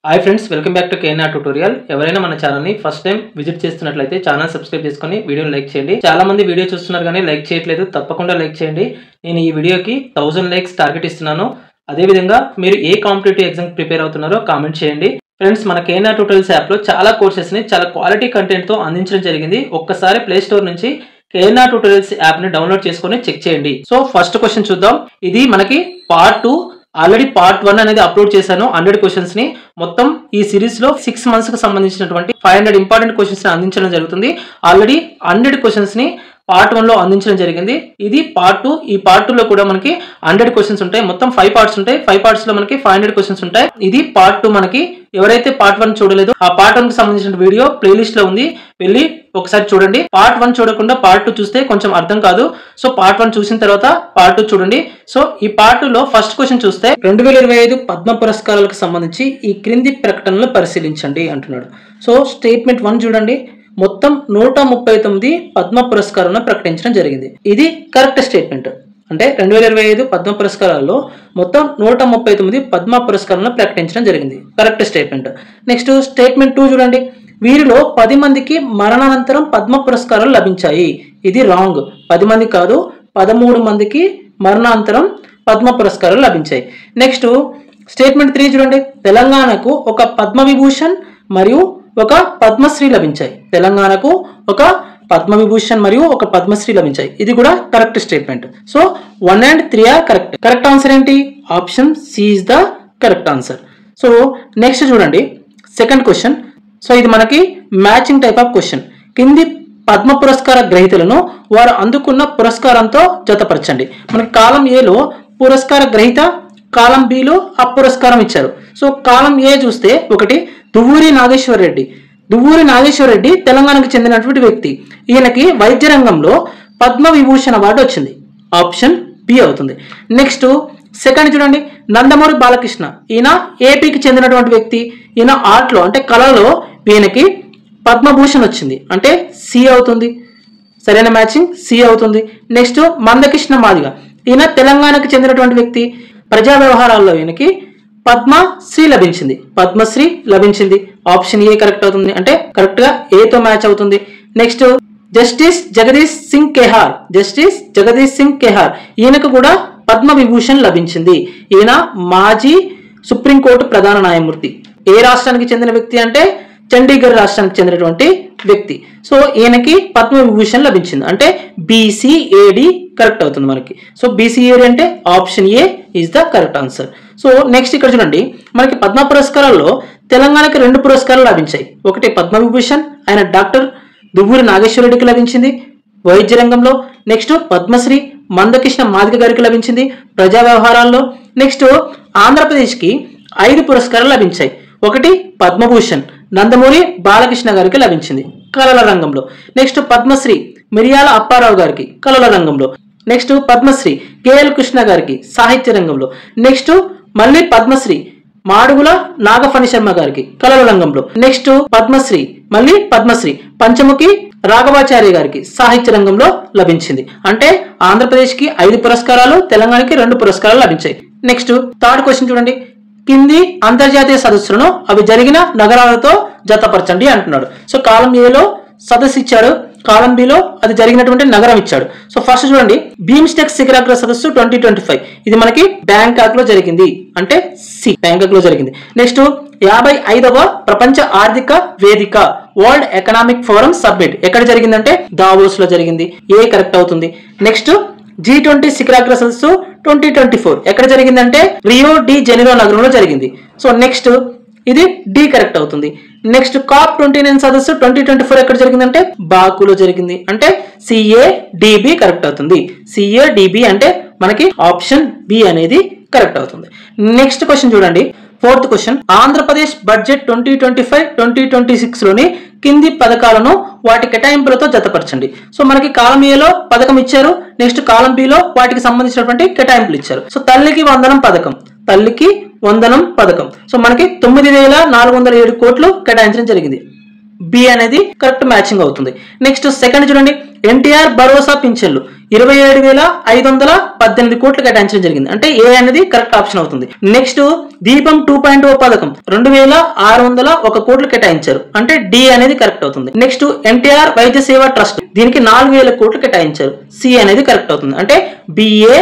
Hi friends, welcome back to KNR tutorial. ఎవరైనా మన channel ని ఫస్ట్ టైం విజిట్ చేస్తున్నట్లయితే ఛానల్ సబ్స్క్రైబ్ చేసుకొని వీడియోని లైక్ చేయండి. చాలా మంది వీడియో చూస్తున్నారు కానీ లైక్ చేయట్లేదు, తప్పకుండా లైక్ చేయండి. నేను ఈ వీడియోకి 1000 లైక్స్ టార్గెట్ ఇస్తున్నాను. అదేవిధంగా మీరు ఏ కాంపిటేటివ్ ఎగ్జామ్ ప్రిపేర్ అవుతున్నారో కామెంట్ చేయండి. ఫ్రెండ్స్, మన కేఎన్ఆర్ ట్యూటోరియల్స్ యాప్లో చాలా కోర్సెస్ని చాలా క్వాలిటీ కంటెంట్తో అందించడం జరిగింది. ఒక్కసారి ప్లే స్టోర్ నుంచి కేఎన్ఆర్ ట్యూటోరియల్స్ యాప్ని డౌన్లోడ్ చేసుకొని చెక్ చేయండి. సో ఫస్ట్ క్వశ్చన్ చూద్దాం. ఇది మనకి పార్ట్ 2. ఆల్రెడీ పార్ట్ 1 అనేది అప్లోడ్ చేశాను. 100 క్వశ్చన్స్ ని మొత్తం ఈ సిరీస్ లో 6 మంత్స్ కి సంబంధించినటువంటి 500 ఇంపార్టెంట్ క్వశ్చన్స్ ని అందించడం జరుగుతుంది. ఆల్రెడీ 100 క్వశ్చన్స్ ని పార్ట్ 1 లో అందించడం జరిగింది. ఇది పార్ట్ 2. ఈ పార్ట్ 2 లో కూడా మనకి 100 క్వశ్చన్స్ ఉంటాయి. మొత్తం 5 పార్ట్స్ ఉంటాయి. 5 పార్ట్స్ లో మనకి 500 క్వశ్చన్స్ ఉంటాయి. ఇది పార్ట్ 2. మనకి ఎవరైతే పార్ట్ 1 చూడలేదు, ఆ పార్ట్ 1 కి సంబంధించిన వీడియో ప్లేలిస్ట్ లో ఉంది, వెళ్ళి ఒకసారి చూడండి. పార్ట్ 1 చూడకుండా పార్ట్ 2 చూస్తే కొంచెం అర్థం కాదు. సో పార్ట్ 1 చూసిన తర్వాత పార్ట్ 2 చూడండి. సో ఈ పార్ట్ 2 లో ఫస్ట్ క్వశ్చన్ చూస్తే 2025 పద్మ పురస్కారాలకు సంబంధించి ఈ క్రింది ప్రకటనలు పరిశీలించండి అంటున్నాడు. సో స్టేట్మెంట్ 1 చూడండి. మొత్తం 139 పద్మ పురస్కారాలను ప్రకటించడం జరిగింది. ఇది కరెక్ట్ స్టేట్మెంట్. అంటే 2025 పద్మ పురస్కారాల్లో మొత్తం 139 పద్మ పురస్కారాలను ప్రకటించడం జరిగింది. Correct statement. నెక్స్ట్ స్టేట్మెంట్ 2 చూడండి. వీరిలో 10 మందికి మరణానంతరం పద్మ పురస్కారాలు లభించాయి. ఇది రాంగ్. 10 మంది కాదు, 13 మందికి మరణానంతరం పద్మ పురస్కారాలు లభించాయి. నెక్స్ట్ స్టేట్మెంట్ 3 చూడండి. తెలంగాణకు ఒక పద్మవిభూషణ్ మరియు ఒక పద్మశ్రీ లభించాయి. తెలంగాణకు ఒక పద్మవిభూషణ్ మరియు ఒక పద్మశ్రీ లభించాయి. ఇది కూడా correct statement. So 1 and 3 are correct. Correct answer ఏంటి? Option C is the correct answer. So next చూడండి, సెకండ్ క్వశ్చన్. సో ఇది మనకి మ్యాచింగ్ టైప్ ఆఫ్ క్వశ్చన్. కింది పద్మ పురస్కార గ్రహీతలను వారు అందుకున్న పురస్కారంతో జతపరచండి. మనకి కాలం ఏలో పురస్కార గ్రహీత, కాలం బిలో ఆ పురస్కారం ఇచ్చారు. సో కాలం ఏ చూస్తే ఒకటి దువ్వూరి నాగేశ్వర రెడ్డి. దువ్వూరి నాగేశ్వర రెడ్డి తెలంగాణకు చెందినటువంటి వ్యక్తి. ఈయనకి వైద్య రంగంలో పద్మ విభూషణ్ అవార్డు వచ్చింది. ఆప్షన్ బి అవుతుంది. నెక్స్ట్ సెకండ్ చూడండి, నందమూరి బాలకృష్ణ. ఈయన ఏపీకి చెందినటువంటి వ్యక్తి. ఈయన ఆర్ట్లో అంటే కళలో ఈయనకి పద్మభూషణ్ వచ్చింది. అంటే సి అవుతుంది. సరైన మ్యాచింగ్ సి అవుతుంది. నెక్స్ట్ మందకృష్ణ మాదిగ. ఈయన తెలంగాణకు చెందినటువంటి వ్యక్తి. ప్రజా వ్యవహారాల్లో ఈయనకి పద్మశ్రీ లభించింది. పద్మశ్రీ లభించింది. ఆప్షన్ ఏ కరెక్ట్ అవుతుంది. అంటే కరెక్ట్ గా ఏతో మ్యాచ్ అవుతుంది. Next justice Jagdish Singh Khehar. Justice Jagdish Singh Khehar ఈయనకు కూడా పద్మ విభూషణ్ లభించింది. ఈయన మాజీ సుప్రీంకోర్టు ప్రధాన న్యాయమూర్తి. ఏ రాష్ట్రానికి చెందిన వ్యక్తి అంటే చండీగఢ్ రాష్ట్రానికి చెందినటువంటి వ్యక్తి. సో ఈయనకి పద్మ విభూషణ్ లభించింది. అంటే బీసీఏడి కరెక్ట్ అవుతుంది మనకి. సో బీసీఏడి అంటే option A is the correct answer. So next ఇక్కడ చూడండి, మనకి పద్మ పురస్కారాల్లో తెలంగాణకి 2 పురస్కారాలు లభించాయి. ఒకటి పద్మవిభూషణ్, ఆయన డాక్టర్ దువ్వూరి నాగేశ్వర రెడ్డికి లభించింది వైద్య రంగంలో. నెక్స్ట్ పద్మశ్రీ మందకృష్ణ మాదిగ గారికి లభించింది ప్రజా వ్యవహారాల్లో. నెక్స్ట్ ఆంధ్రప్రదేశ్కి 5 పురస్కారాలు లభించాయి. ఒకటి పద్మభూషణ్ నందమూరి బాలకృష్ణ గారికి లభించింది కళల రంగంలో. నెక్స్ట్ పద్మశ్రీ మిరియాల అప్పారావు గారికి కళల రంగంలో. నెక్స్ట్ పద్మశ్రీ కేఎల్ కృష్ణ గారికి సాహిత్య రంగంలో. నెక్స్ట్ మళ్ళీ పద్మశ్రీ మాడుగుల నాగఫణి శర్మ గారికి కళల రంగంలో. నెక్స్ట్ పద్మశ్రీ మళ్ళీ పద్మశ్రీ పంచముఖి రాఘవాచార్య గారికి సాహిత్య రంగంలో లభించింది. అంటే ఆంధ్రప్రదేశ్కి 5 పురస్కారాలు, తెలంగాణకి 2 పురస్కారాలు లభించాయి. నెక్స్ట్ థర్డ్ క్వశ్చన్ చూడండి. కింది అంతర్జాతీయ సదస్సులను అవి జరిగిన నగరాలతో జతపరచండి అంటున్నాడు. సో కాలం ఏలో సదస్సు ఇచ్చాడు, కాలం బిలో అది జరిగినటువంటి నగరం ఇచ్చాడు. సో ఫస్ట్ చూడండి, బీమ్స్టెక్ శిఖరాగ్ర సదస్సు 2025 ఇది మనకి బ్యాంకాక్ లో జరిగింది. అంటే సి బ్యాంకాక్ లో జరిగింది. నెక్స్ట్ 55వ ప్రపంచ ఆర్థిక వేదిక వరల్డ్ ఎకనామిక్ ఫోరం సబ్మిట్ ఎక్కడ జరిగిందంటే దావోస్ లో జరిగింది. ఏ కరెక్ట్ అవుతుంది. నెక్స్ట్ G20 శిఖరాగ్ర సదస్సు 2024 ఎక్కడ జరిగిందంటే రియో డి జెనిరో నగరంలో జరిగింది. సో నెక్స్ట్ ఇది డి కరెక్ట్ అవుతుంది. నెక్స్ట్ COP29 సదస్సు 2024 ఎక్కడ జరిగిందంటే బాకులో జరిగింది. అంటే CADB కరెక్ట్ అవుతుంది. CADB అంటే మనకి ఆప్షన్ బి అనేది కరెక్ట్ అవుతుంది. నెక్స్ట్ క్వశ్చన్ చూడండి, ఫోర్త్ క్వశ్చన్. ఆంధ్రప్రదేశ్ బడ్జెట్ 2025-2026 లోని కింది పథకాలను వాటి కేటాయింపులతో జతపరచండి. సో మనకి కాలం ఏలో పథకం ఇచ్చారు. నెక్స్ట్ కాలం బిలో వాటికి సంబంధించినటువంటి కేటాయింపులు ఇచ్చారు. సో తల్లికి వందనం పథకం, తల్లికి వందనం పథకం. సో మనకి 9,407 కోట్లు కేటాయించడం జరిగింది. బి అనేది కరెక్ట్ మ్యాచింగ్ అవుతుంది. నెక్స్ట్ సెకండ్ చూడండి, ఎన్టీఆర్ భరోసా పింఛన్లు 27,518 కోట్లు కేటాయించడం జరిగింది. అంటే ఏ అనేది కరెక్ట్ ఆప్షన్ అవుతుంది. నెక్స్ట్ దీపం 2.0 పథకం 2,601 కోట్లు కేటాయించారు. అంటే డి అనేది కరెక్ట్ అవుతుంది. నెక్స్ట్ ఎన్టీఆర్ వైద్య సేవా ట్రస్ట్ దీనికి 4,000 కోట్లు కేటాయించారు. సి అనేది కరెక్ట్ అవుతుంది. అంటే బిఏ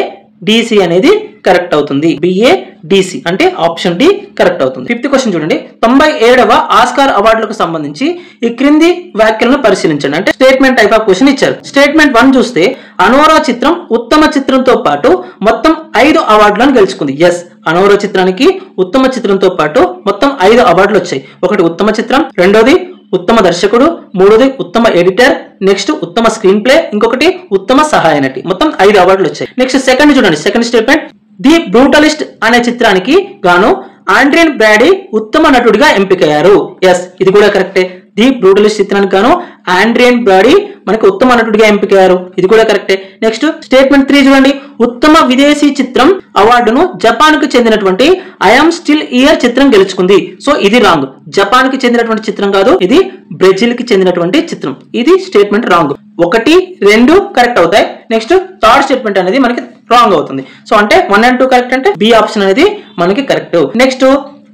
డిసి అనేది కరెక్ట్ అవుతుంది. బిఏ డిసి అంటే ఆప్షన్ డి కరెక్ట్ అవుతుంది. ఫిఫ్త్ క్వశ్చన్ చూడండి, 97వ ఆస్కార్ అవార్డులకు సంబంధించి ఈ క్రింది వ్యాఖ్యలను పరిశీలించండి. అంటే స్టేట్మెంట్ టైప్ ఆఫ్ క్వశ్చన్ ఇచ్చారు. స్టేట్మెంట్ 1 చూస్తే అనోరా చిత్రం ఉత్తమ చిత్రంతో పాటు మొత్తం 5 అవార్డులను గెలుచుకుంది. ఎస్, అనోరా చిత్రానికి ఉత్తమ చిత్రంతో పాటు మొత్తం 5 అవార్డులు వచ్చాయి. ఒకటి ఉత్తమ చిత్రం, రెండోది ఉత్తమ దర్శకుడు, మూడోది ఉత్తమ ఎడిటర్, నెక్స్ట్ ఉత్తమ స్క్రీన్ ప్లే, ఇంకొకటి ఉత్తమ సహాయ నటి. మొత్తం 5 అవార్డులు వచ్చాయి. నెక్స్ట్ సెకండ్ చూడండి, సెకండ్ స్టేట్మెంట్, ది బ్రూటలిస్ట్ అనే చిత్రానికి గాను ఆండ్రియన్ బ్రాడీ ఉత్తమ నటుడిగా ఎంపికయ్యారు. ఎస్, ఇది కూడా కరెక్టే. ది బ్రూటలిస్ట్ చిత్రానికి గాను ఆండ్రియన్ బ్రాడీ మనకి ఉత్తమ నటుడిగా ఎంపికయ్యారు. ఇది కూడా కరెక్టే. నెక్స్ట్ స్టేట్మెంట్ 3 చూడండి, ఉత్తమ విదేశీ చిత్రం అవార్డును జపాన్ కు చెందినటువంటి ఐఎమ్ స్టిల్ హియర్ చిత్రం గెలుచుకుంది. సో ఇది రాంగ్. జపాన్ కి చెందినటువంటి చిత్రం కాదు, ఇది బ్రెజిల్ కి చెందినటువంటి చిత్రం. ఇది స్టేట్మెంట్ రాంగ్. 1, 2 కరెక్ట్ అవుతాయి. నెక్స్ట్ థర్డ్ స్టేట్మెంట్ అనేది మనకి రాంగ్ అవుతుంది. సో అంటే 1 and 2 కరెక్ట్ అంటే బి ఆప్షన్ అనేది మనకి కరెక్ట్. నెక్స్ట్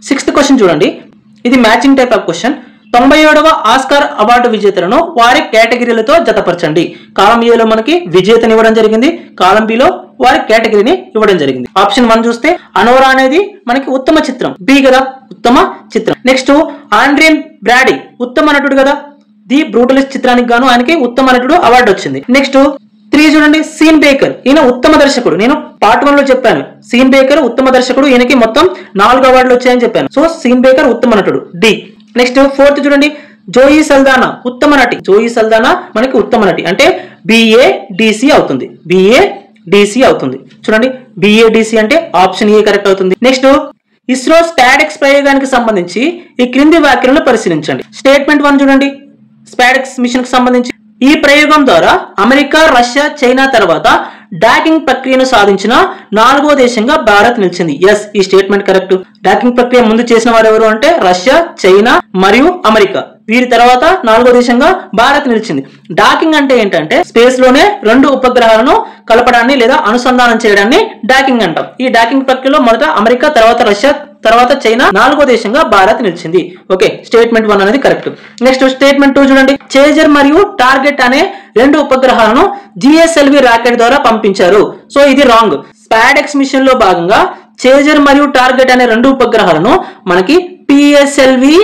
6th క్వశ్చన్ చూడండి, ఇది మ్యాచింగ్ టైప్ ఆఫ్ క్వశ్చన్. 97వ ఆస్కార్ అవార్డు విజేతలను వారి కేటగిరీలతో జతపరచండి. కాలం ఏలో మనకి విజేతని ఇవ్వడం జరిగింది, కాలం బిలో వారి కేటగిరీని ఇవ్వడం జరిగింది. ఆప్షన్ 1 చూస్తే అనోరా అనేది మనకి ఉత్తమ చిత్రం, బి కదా ఉత్తమ చిత్రం. నెక్స్ట్ ఆండ్రియన్ బ్రాడీ ఉత్తమ నటుడు కదా, ది బ్రూటలిస్ట్ చిత్రానికి గాను ఆయనకి ఉత్తమ నటుడు అవార్డు వచ్చింది. నెక్స్ట్ 3 చూడండి, సీన్ బేకర్ ఈయన ఉత్తమ దర్శకుడు. నేను పార్ట్ 1 లో చెప్పాను సీన్ బేకర్ ఉత్తమ దర్శకుడు, ఈయనకి మొత్తం 4 అవార్డులు వచ్చాయని చెప్పాను. సో సీన్ బేకర్ ఉత్తమ నటుడు, డి. నెక్స్ట్ 4th చూడండి, జోయి సల్దానా ఉత్తమ నటి. జోయి సల్దానా మనకి ఉత్తమ నటి అంటే బిఏ డిసి అవుతుంది. బిఏ డిసి అవుతుంది. చూడండి బిఏ డిసి అంటే ఆప్షన్ ఏ కరెక్ట్ అవుతుంది. నెక్స్ట్ ఇస్రో స్పాడెక్స్ ప్రయోగానికి సంబంధించి ఈ క్రింది వ్యాఖ్యలను పరిశీలించండి. స్టేట్మెంట్ 1 చూడండి, స్పాడెక్స్ మిషన్ కి సంబంధించి ఈ ప్రయోగం ద్వారా అమెరికా, రష్యా, చైనా తర్వాత డాకింగ్ ప్రక్రియను సాధించిన 4వ దేశంగా భారత్ నిలిచింది. ఎస్, ఈ స్టేట్మెంట్ కరెక్ట్. డాకింగ్ ప్రక్రియ ముందు చేసిన వారు ఎవరు అంటే రష్యా, చైనా మరియు అమెరికా. వీరి తర్వాత 4వ దేశంగా భారత్ నిలిచింది. డాకింగ్ అంటే ఏంటంటే స్పేస్ లోనే 2 ఉపగ్రహాలను కలపడాన్ని లేదా అనుసంధానం చేయడాన్ని డాకింగ్ అంటాం. ఈ డాకింగ్ ప్రక్రియలో మొదట అమెరికా, తర్వాత రష్యా, తర్వాత చైనా, 4వ దేశంగా భారత్ నిలిచింది. ఓకే, స్టేట్మెంట్ 1 అనేది కరెక్ట్. నెక్స్ట్ స్టేట్మెంట్ 2 చూడండి, చేజర్ మరియు టార్గెట్ అనే 2 ఉపగ్రహాలను జిఎస్ఎల్వి రాకెట్ ద్వారా పంపించారు. సో ఇది రాంగ్. స్పాడెక్స్ మిషన్ లో భాగంగా చేజర్ మరియు టార్గెట్ అనే 2 ఉపగ్రహాలను మనకి పిఎస్ఎల్వి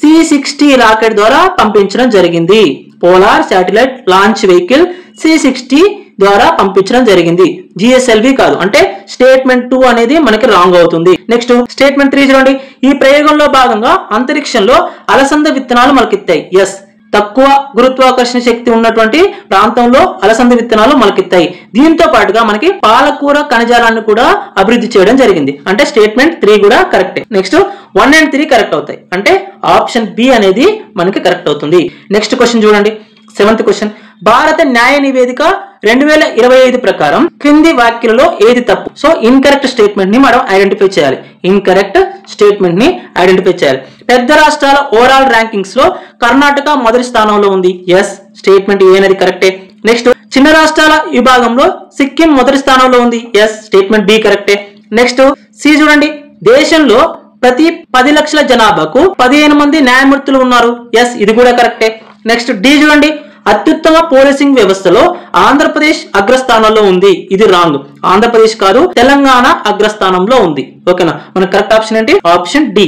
C60 రాకెట్ ద్వారా పంపించడం జరిగింది. Polar satellite launch vehicle C60 ద్వారా పంపించడం జరిగింది, జిఎస్ఎల్వి కాదు. అంటే స్టేట్మెంట్ 2 అనేది మనకి రాంగ్ అవుతుంది. నెక్స్ట్ స్టేట్మెంట్ 3 చూడండి, ఈ ప్రయోగంలో భాగంగా అంతరిక్షంలో అలసంద విత్తనాలు మొలకెత్తాయి. ఎస్, తక్కువ గురుత్వాకర్షణ శక్తి ఉన్నటువంటి ప్రాంతంలో అలసంద విత్తనాలు మొలకెత్తాయి. దీంతో పాటుగా మనకి పాలకూర కణజాలాన్ని కూడా అభివృద్ధి చేయడం జరిగింది. అంటే స్టేట్మెంట్ 3 కూడా కరెక్టే. నెక్స్ట్ 1 and 3 కరెక్ట్ అవుతాయి. అంటే ఆప్షన్ బి అనేది మనకి కరెక్ట్ అవుతుంది. నెక్స్ట్ క్వశ్చన్ చూడండి, 7th క్వశ్చన్, భారత న్యాయ నివేదిక 2025 ప్రకారం క్రింది వ్యాఖ్యలలో ఏది తప్పు? సో ఇన్కరెక్ట్ స్టేట్మెంట్ ని మనం ఐడెంటిఫై చేయాలి. ఇన్కరెక్ట్ స్టేట్మెంట్ ని ఐడెంటిఫై చేయాలి. పెద్ద రాష్ట్రాల ఓవరాల్ ర్యాంకింగ్స్ లో కర్ణాటక మొదటి స్థానంలో ఉంది. ఎస్, స్టేట్మెంట్ ఏ అనేది కరెక్టే. నెక్స్ట్ చిన్న రాష్ట్రాల విభాగంలో సిక్కిం మొదటి స్థానంలో ఉంది. ఎస్, స్టేట్మెంట్ బి కరెక్టే. నెక్స్ట్ సి చూడండి, దేశంలో ప్రతి 10 లక్షల జనాభాకు 15 మంది న్యాయమూర్తులు ఉన్నారు. ఎస్, ఇది కూడా కరెక్టే. నెక్స్ట్ డి చూడండి, అత్యుత్తమ పోలీసింగ్ వ్యవస్థలో ఆంధ్రప్రదేశ్ అగ్రస్థానంలో ఉంది. ఇది రాంగ్. ఆంధ్రప్రదేశ్ కాదు, తెలంగాణ అగ్రస్థానంలో ఉంది. ఓకేనా, మన కరెక్ట్ ఆప్షన్ ఏంటి? Option D.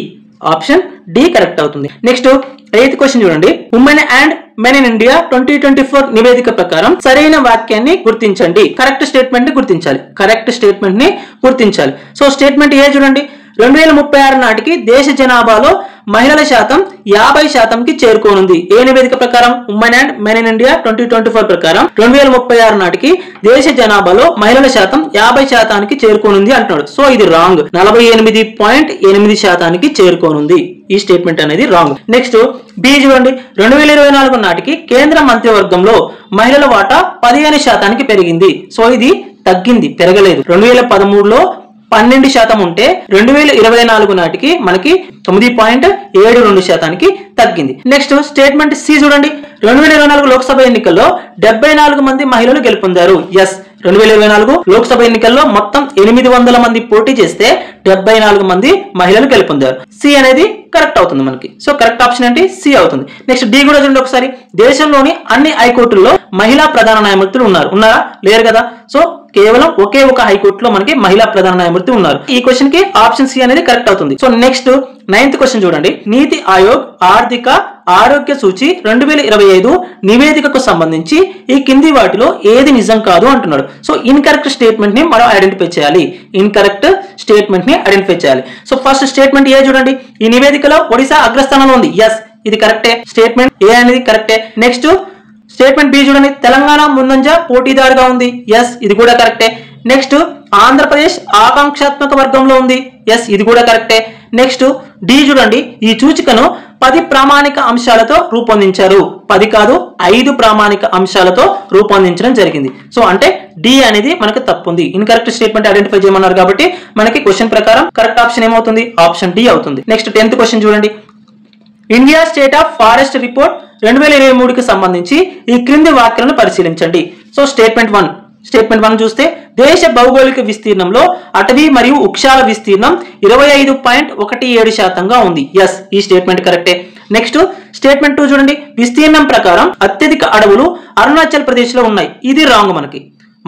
Option D correct అవుతుంది. నెక్స్ట్ 8th క్వశ్చన్ చూడండి, women and men in India 2024 నివేదిక ప్రకారం సరైన వాక్యాన్ని గుర్తించండి. కరెక్ట్ స్టేట్మెంట్ ని గుర్తించాలి. కరెక్ట్ స్టేట్మెంట్ ని గుర్తించాలి. సో స్టేట్మెంట్ ఏ చూడండి, 2036 నాటికి దేశ జనాభాలో మహిళల శాతం 50%కి చేరుకోనుంది. ఏ నివేదిక ప్రకారం? Women and men in India 2024 ప్రకారం 2036 నాటికి దేశ జనాభాలో మహిళల శాతం 50%కి చేరుకోనుంది అంటున్నాడు. సో ఇది రాంగ్. 48.8%కి చేరుకోనుంది. ఈ స్టేట్మెంట్ అనేది రాంగ్. నెక్స్ట్ బి చూడండి, 2024 నాటికి కేంద్ర మంత్రివర్గంలో మహిళల వాటా 15%కి పెరిగింది. సో ఇది తగ్గింది, పెరగలేదు. 2013లో 12% ఉంటే 2024 నాటికి మనకి 9.72% తగ్గింది. నెక్స్ట్ స్టేట్మెంట్ సి చూడండి. 2024 లోక్సభ ఎన్నికల్లో 74 మంది మహిళలు గెలుపొందారు. ఎస్, 2024 లోక్సభ ఎన్నికల్లో మొత్తం 800 మంది పోటీ చేస్తే 74 మంది మహిళలు గెలుపొందారు. సి అనేది కరెక్ట్ అవుతుంది మనకి. సో కరెక్ట్ ఆప్షన్ ఏంటి? సి అవుతుంది. నెక్స్ట్ డి కూడా చూడండి ఒకసారి. దేశంలోని అన్ని హైకోర్టుల్లో మహిళా ప్రధాన న్యాయమూర్తులు ఉన్నారా? లేరు కదా. సో కేవలం ఒకే ఒక హైకోర్టులో మనకి మహిళా ప్రధాన న్యాయమూర్తి ఉన్నారు. ఈ క్వశ్చన్ కి ఆప్షన్ సి అనేది కరెక్ట్ అవుతుంది. సో నెక్స్ట్ 9th క్వశ్చన్ చూడండి. నీతి ఆయోగ్ ఆర్థిక ఆరోగ్య సూచి 2025 నివేదికకు సంబంధించి ఈ కింది వాటిలో ఏది నిజం కాదు అంటున్నాడు. సో ఇన్కరెక్ట్ స్టేట్మెంట్ ని మనం ఐడెంటిఫై చేయాలి. సో ఫస్ట్ స్టేట్మెంట్ ఏ చూడండి. ఈ నివేదికలో ఒడిశా అగ్రస్థానంలో ఉంది. ఎస్, ఇది కరెక్టే. స్టేట్మెంట్ ఏ అనేది కరెక్టే. నెక్స్ట్ స్టేట్మెంట్ బి చూడండి. తెలంగాణ ముందంజ పోటీదారుగా ఉంది. ఎస్, ఇది కూడా కరెక్టే. నెక్స్ట్ ఆంధ్రప్రదేశ్ ఆకాంక్షాత్మక వర్గంలో ఉంది. ఎస్, ఇది కూడా కరెక్టే. నెక్స్ట్ డి చూడండి. ఈ సూచికను 10 ప్రామాణిక అంశాలతో రూపొందించారు. 10 కాదు, 5 ప్రామాణిక అంశాలతో రూపొందించడం జరిగింది. సో అంటే డి అనేది మనకి తప్పు ఉంది. ఇన్కరెక్ట్ స్టేట్మెంట్ ఐడెంటిఫై చేయమన్నారు కాబట్టి మనకి క్వశ్చన్ ప్రకారం కరెక్ట్ ఆప్షన్ ఏమవుతుంది? ఆప్షన్ డి అవుతుంది. నెక్స్ట్ 10th క్వశ్చన్ చూడండి. India state of forest report 2023కి సంబంధించి ఈ క్రింది వాక్యాలను పరిశీలించండి. సో స్టేట్మెంట్ 1 చూస్తే దేశ భౌగోళిక విస్తీర్ణంలో అటవీ మరియు వృక్షాల విస్తీర్ణం 25.17% ఉంది. ఎస్, ఈ స్టేట్మెంట్ కరెక్టే. నెక్స్ట్ స్టేట్మెంట్ 2 చూడండి. విస్తీర్ణం ప్రకారం అత్యధిక అడవులు అరుణాచల్ ప్రదేశ్ లో ఉన్నాయి. ఇది రాంగ్ మనకి.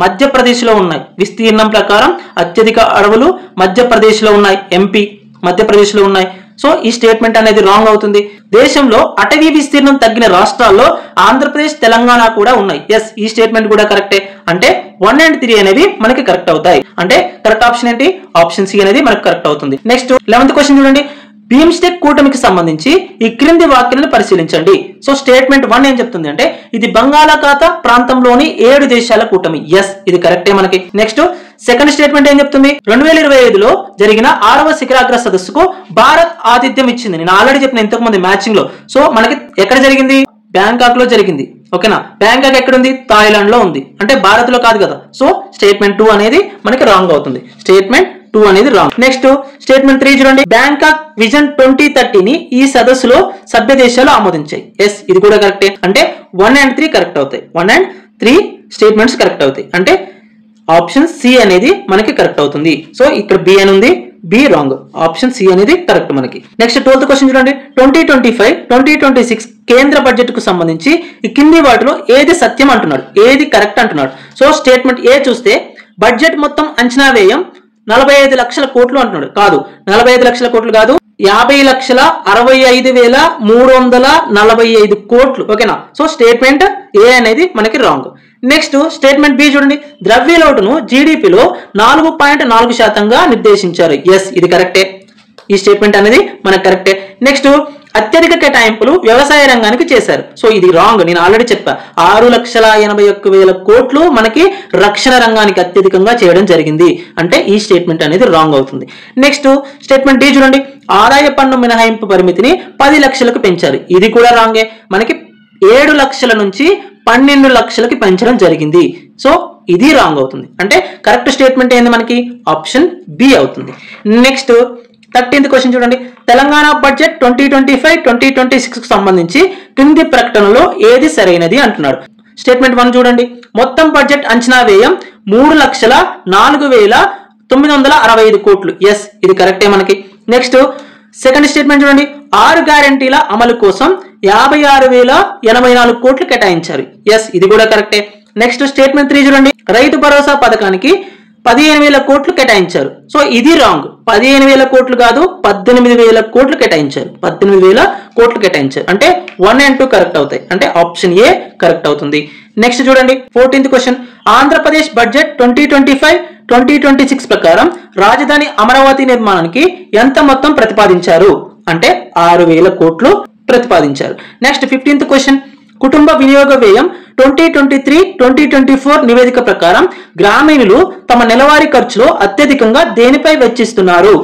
మధ్యప్రదేశ్ లో ఉన్నాయి. విస్తీర్ణం ప్రకారం అత్యధిక అడవులు మధ్యప్రదేశ్ లో ఉన్నాయి. ఎంపీ మధ్యప్రదేశ్ లో ఉన్నాయి. సో ఈ స్టేట్మెంట్ అనేది రాంగ్ అవుతుంది. దేశంలో అటవీ విస్తీర్ణం తగ్గిన రాష్ట్రాల్లో ఆంధ్రప్రదేశ్, తెలంగాణ కూడా ఉన్నాయి. ఎస్, ఈ స్టేట్మెంట్ కూడా కరెక్టే. అంటే 1 and 3 అనేవి మనకి కరెక్ట్ అవుతాయి. అంటే కరెక్ట్ ఆప్షన్ ఏంటి? ఆప్షన్ సి అనేది మనకు కరెక్ట్ అవుతుంది. నెక్స్ట్ 11th క్వశ్చన్ చూడండి. బిమ్స్టెక్ కూటమికి సంబంధించి ఈ క్రింది వాక్యాలను పరిశీలించండి. సో స్టేట్మెంట్ 1 ఏం చెప్తుంది అంటే ఇది బంగాళాఖాత ప్రాంతంలోని 7 దేశాల కూటమి. ఎస్, ఇది కరెక్టే మనకి. నెక్స్ట్ సెకండ్ స్టేట్మెంట్ ఏం చెప్తుంది? 2025లో జరిగిన 6వ శిఖరాగ్ర సదస్సుకు భారత్ ఆతిథ్యం ఇచ్చింది. నేను ఆల్రెడీ చెప్పిన ఇంతకు ముందు మ్యాచింగ్ లో. సో మనకి ఎక్కడ జరిగింది? బ్యాంకాక్ లో జరిగింది. ఓకేనా. బ్యాంకాక్ ఎక్కడుంది? థాయిలాండ్ లో ఉంది. అంటే భారత్ లో కాదు కదా. సో స్టేట్మెంట్ 2 అనేది మనకి రాంగ్ అవుతుంది. స్టేట్మెంట్ 2 అనేది రాంగ్. నెక్స్ట్ స్టేట్మెంట్ 3 చూడండి. బ్యాంకాక్ విజన్ 2030ని ఈ సదస్సులో సభ్య దేశాలు ఆమోదించాయి. ఎస్, ఇది కూడా కరెక్టే. అంటే 1 and 3 కరెక్ట్ అవుతాయి. 1 and 3 స్టేట్మెంట్స్ కరెక్ట్ అవుతాయి. అంటే ఆప్షన్ సి అనేది మనకి కరెక్ట్ అవుతుంది. సో ఇక్కడ బి అని ఉంది, బి రాంగ్. ఆప్షన్ సి అనేది కరెక్ట్ మనకి. నెక్స్ట్ 12th క్వశ్చన్ చూడండి. 2025-2026 కేంద్ర బడ్జెట్ కు సంబంధించి ఈ కింది వాటిలో ఏది సత్యం అంటున్నాడు, ఏది కరెక్ట్ అంటున్నాడు. సో స్టేట్మెంట్ ఏ చూస్తే బడ్జెట్ మొత్తం అంచనా వ్యయం 45 లక్షల కోట్లు అంటున్నాడు. కాదు, 45 లక్షల కోట్లు కాదు, 50,65,345 కోట్లు. ఓకేనా. సో స్టేట్మెంట్ ఏ అనేది మనకి రాంగ్. నెక్స్ట్ స్టేట్మెంట్ బి చూడండి. ద్రవ్య లోటును జీడిపిలో 4.4%గా నిర్దేశించారు. ఎస్, ఇది కరెక్టే. ఈ స్టేట్మెంట్ అనేది మనకు కరెక్టే. నెక్స్ట్ అత్యధిక కేటాయింపులు వ్యవసాయ రంగానికి చేశారు. సో ఇది రాంగ్. నేను ఆల్రెడీ చెప్పా. 6,81,000 కోట్లు మనకి రక్షణ రంగానికి అత్యధికంగా చేయడం జరిగింది. అంటే ఈ స్టేట్మెంట్ అనేది రాంగ్ అవుతుంది. నెక్స్ట్ స్టేట్మెంట్ డి చూడండి. ఆదాయ పన్ను మినహాయింపు పరిమితిని 10 లక్షలకు పెంచారు. ఇది కూడా రాంగే. మనకి 7 లక్షల నుంచి 12 లక్షలకి పెంచడం జరిగింది. సో ఇది రాంగ్ అవుతుంది. అంటే కరెక్ట్ స్టేట్మెంట్ ఏంది మనకి? ఆప్షన్ బి అవుతుంది. నెక్స్ట్ 13th క్వశ్చన్ చూడండి. తెలంగాణ బడ్జెట్ 2025-2026 కు సంబంధించి కింది ప్రకటనలో ఏది సరైనది అంటున్నాడు. స్టేట్మెంట్ 1 చూడండి. మొత్తం బడ్జెట్ అంచనా వ్యయం 3,04,965 కోట్లు. ఎస్, ఇది కరెక్టే మనకి. నెక్స్ట్ సెకండ్ స్టేట్మెంట్ చూడండి. 6 గ్యారెంటీల అమలు కోసం 56,084 కోట్లు కేటాయించారు. ఎస్, ఇది కూడా కరెక్టే. నెక్స్ట్ స్టేట్మెంట్ 3 చూడండి. రైతు భరోసా పథకానికి 15,000 కోట్లు కేటాయించారు. సో ఇది రాంగ్. 15,000 కోట్లు కాదు, 18,000 కోట్లు కేటాయించారు. 18,000 కోట్లు కేటాయించారు. అంటే 1 and 2 కరెక్ట్ అవుతాయి. అంటే ఆప్షన్ ఏ కరెక్ట్ అవుతుంది. నెక్స్ట్ చూడండి 14th క్వశ్చన్. ఆంధ్రప్రదేశ్ బడ్జెట్ 2025-2026 ప్రకారం రాజధాని అమరావతి నిర్మాణానికి ఎంత మొత్తం ప్రతిపాదించారు అంటే 6,000 కోట్లు ప్రతిపాదించారు. Next 15th question. కుటుంబ వినియోగ వ్యయం 2023-2024 నివేదిక ప్రకారం గ్రామీణులు తమ నెలవారీ ఖర్చులో అత్యధికంగా దేనిపై వెచ్చిస్తున్నారు?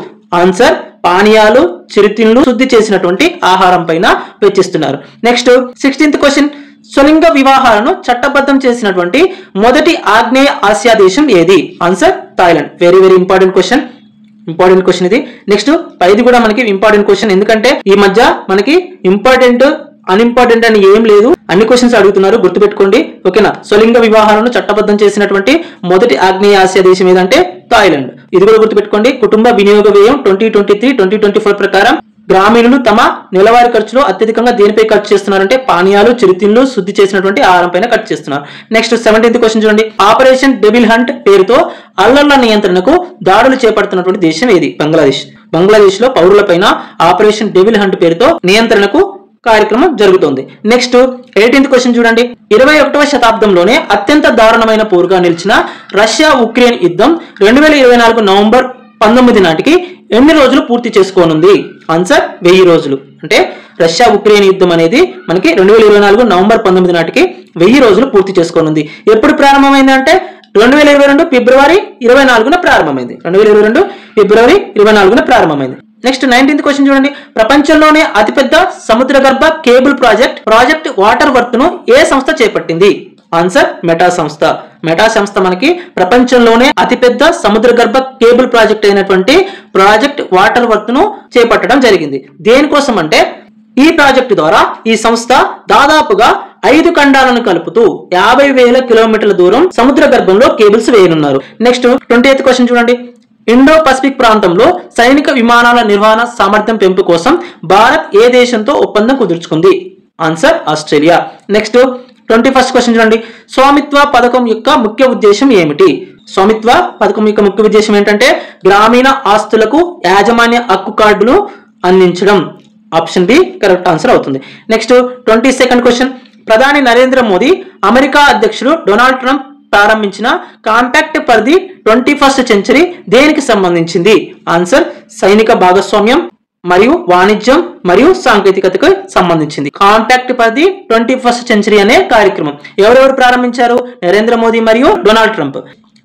ఆన్సర్ పానీయాలు, చిరుతిండ్లు, శుద్ధి చేసినటువంటి ఆహారం పైన వెచ్చిస్తున్నారు. Next 16th question. స్వలింగ వివాహాలను చట్టబద్ధం చేసినటువంటి మొదటి ఆగ్నేయ ఆసియా దేశం ఏది? Answer Thailand. Very very important question. Important question ఇది. నెక్స్ట్ ఇది కూడా మనకి ఇంపార్టెంట్ క్వశ్చన్, ఎందుకంటే ఈ మధ్య మనకి ఇంపార్టెంట్ అన్ఇంపార్టెంట్ అని ఏం లేదు, అన్ని క్వశ్చన్స్ అడుగుతున్నారు, గుర్తుపెట్టుకోండి. ఓకేనా. స్వలింగ వివాహాలను చట్టబద్ధం చేసినటువంటి మొదటి ఆగ్నేయ ఆసియా దేశం ఏదంటే థాయిలాండ్. ఇది కూడా గుర్తుపెట్టుకోండి. కుటుంబ వినియోగ వ్యయం 2023-2024 ప్రకారం గ్రామీణులు తమ నెలవారీ ఖర్చులో అత్యధికంగా దేనిపై ఖర్చు చేస్తున్నారంటే పానీయాలు, చిరుతిండ్లు, శుద్ధి చేసినటువంటి ఆహారం పైన ఖర్చు చేస్తున్నారు. నెక్స్ట్ 17th క్వశ్చన్ చూడండి. ఆపరేషన్ డెవిల్ హంట్ పేరుతో అల్లర్ల నియంత్రణకు దాడులు చేపడుతున్నటువంటి దేశం ఏది? బంగ్లాదేశ్. బంగ్లాదేశ్ లో పౌరులపైన ఆపరేషన్ డెవిల్ హంట్ పేరుతో నియంత్రణకు కార్యక్రమం జరుగుతోంది. నెక్స్ట్ 18th క్వశ్చన్ చూడండి. 21వ శతాబ్దంలోనే అత్యంత దారుణమైన పోరుగా నిలిచిన రష్యా ఉక్రెయిన్ యుద్ధం 2024 నవంబర్ 19 నాటికి ఎన్ని రోజులు పూర్తి చేసుకోనుంది? ఆన్సర్ 1000 రోజులు. అంటే రష్యా ఉక్రెయిన్ యుద్ధం అనేది మనకి 2024 నవంబర్ 19 నాటికి 1000 రోజులు పూర్తి చేసుకోనుంది. ఎప్పుడు ప్రారంభమైంది అంటే 2022 ఫిబ్రవరి 24న ప్రారంభమైంది. 2022 ఫిబ్రవరి 24న ప్రారంభమైంది. నెక్స్ట్ 19th క్వశ్చన్ చూడండి. ప్రపంచంలోనే అతిపెద్ద సముద్ర గర్భ కేబుల్ ప్రాజెక్ట్ వాటర్ వర్త్ ను ఏ సంస్థ చేపట్టింది? ఆన్సర్ మెటా సంస్థ. మెటా సంస్థ మనకి ప్రపంచంలోనే అతిపెద్ద సముద్ర గర్భ కేబుల్ ప్రాజెక్ట్ అయినటువంటి ప్రాజెక్ట్ వాటర్ వర్త్ ను చేపట్టడం జరిగింది. దేనికోసం అంటే ఈ ప్రాజెక్టు ద్వారా ఈ సంస్థ దాదాపుగా 5 ఖండాలను కలుపుతూ 50,000 కిలోమీటర్ల దూరం సముద్ర గర్భంలో కేబుల్స్ వేయనున్నారు. నెక్స్ట్ 20th క్వశ్చన్ చూడండి. ఇండో పసిఫిక్ ప్రాంతంలో సైనిక విమానాల నిర్వహణ సామర్థ్యం పెంపు కోసం భారత్ ఏ దేశంతో ఒప్పందం కుదుర్చుకుంది? Answer Australia. Next 21st question చూడండి. స్వామిత్వ పథకం యొక్క ముఖ్య ఉద్దేశం ఏమిటి? స్వామిత్వ పథకం యొక్క ముఖ్య ఉద్దేశం ఏంటంటే గ్రామీణ ఆస్తులకు యాజమాన్య హక్కు కార్డులు అందించడం. ఆప్షన్ బి కరెక్ట్ ఆన్సర్ అవుతుంది. Next 22nd question. ప్రధాని నరేంద్ర మోదీ అమెరికా అధ్యక్షుడు డొనాల్డ్ ట్రంప్ ప్రారంభించిన compact for the 21st century దేనికి సంబంధించింది? ఆన్సర్ సైనిక భాగస్వామ్యం మరియు వాణిజ్యం మరియు సాంకేతికతకు సంబంధించింది. Compact for the 21st century అనే కార్యక్రమం ఎవరెవరు ప్రారంభించారు? నరేంద్ర మోదీ మరియు డొనాల్డ్ ట్రంప్.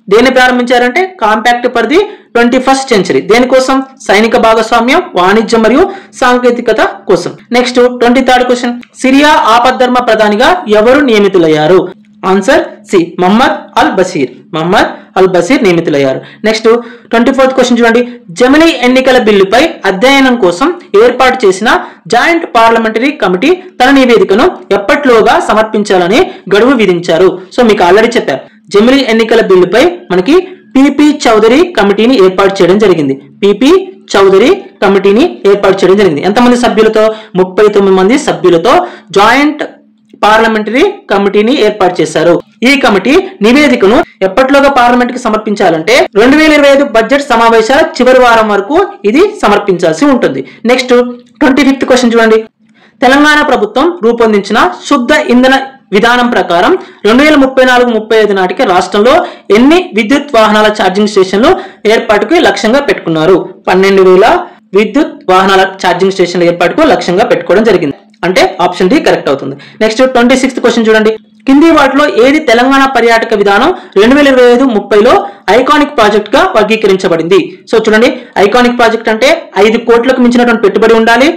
దేన్ని ప్రారంభించారంటే compact for the 21st century. దేనికోసం? సైనిక భాగస్వామ్యం, వాణిజ్యం మరియు సాంకేతికత కోసం. Next 23rd question. సిరియా ఆపద్ధర్మ ప్రధానిగా ఎవరు నియమితులయ్యారు? ఆన్సర్ సి మహమ్మద్ అల్ బషీర్ నియమితులయ్యారు. నెక్స్ట్ 24th క్వశ్చన్ చూడండి. జమిలీ ఎన్నికల బిల్లుపై అధ్యయనం కోసం ఏర్పాటు చేసిన జాయింట్ పార్లమెంటరీ కమిటీ తన నివేదికను ఎప్పటిలోగా సమర్పించాలని గడువు విధించారు. సో మీకు ఆల్రెడీ చెప్పారు, జమిలీ ఎన్నికల బిల్లుపై మనకి పిపి చౌదరి కమిటీని ఏర్పాటు చేయడం జరిగింది. పిపి చౌదరి కమిటీని ఏర్పాటు చేయడం జరిగింది. ఎంతమంది సభ్యులతో? 39 మంది సభ్యులతో జాయింట్ పార్లమెంటరీ కమిటీని ఏర్పాటు చేశారు. ఈ కమిటీ నివేదికను ఎప్పటిలోగా పార్లమెంట్ కి సమర్పించాలంటే 2025 బడ్జెట్ సమావేశాల చివరి వారం వరకు ఇది సమర్పించాల్సి ఉంటుంది. నెక్స్ట్ 25th క్వశ్చన్ చూడండి. తెలంగాణ ప్రభుత్వం రూపొందించిన శుద్ధ ఇంధన విధానం ప్రకారం 2034-35 నాటికి రాష్ట్రంలో ఎన్ని విద్యుత్ వాహనాల ఛార్జింగ్ స్టేషన్లు ఏర్పాటుకు లక్ష్యంగా పెట్టుకున్నారు? 12,000 విద్యుత్ వాహనాల ఛార్జింగ్ స్టేషన్ల ఏర్పాటుకు లక్ష్యంగా పెట్టుకోవడం జరిగింది. అంటే ఆప్షన్ డి కరెక్ట్ అవుతుంది. నెక్స్ట్ 26th క్వశ్చన్ చూడండి. కింది వాటిలో ఏది తెలంగాణ పర్యాటక విధానం 2025-30లో ఐకానిక్ ప్రాజెక్ట్ గా వర్గీకరించబడింది? సో చూడండి, ఐకానిక్ ప్రాజెక్ట్ అంటే 5 కోట్లకు మించినటువంటి పెట్టుబడి ఉండాలి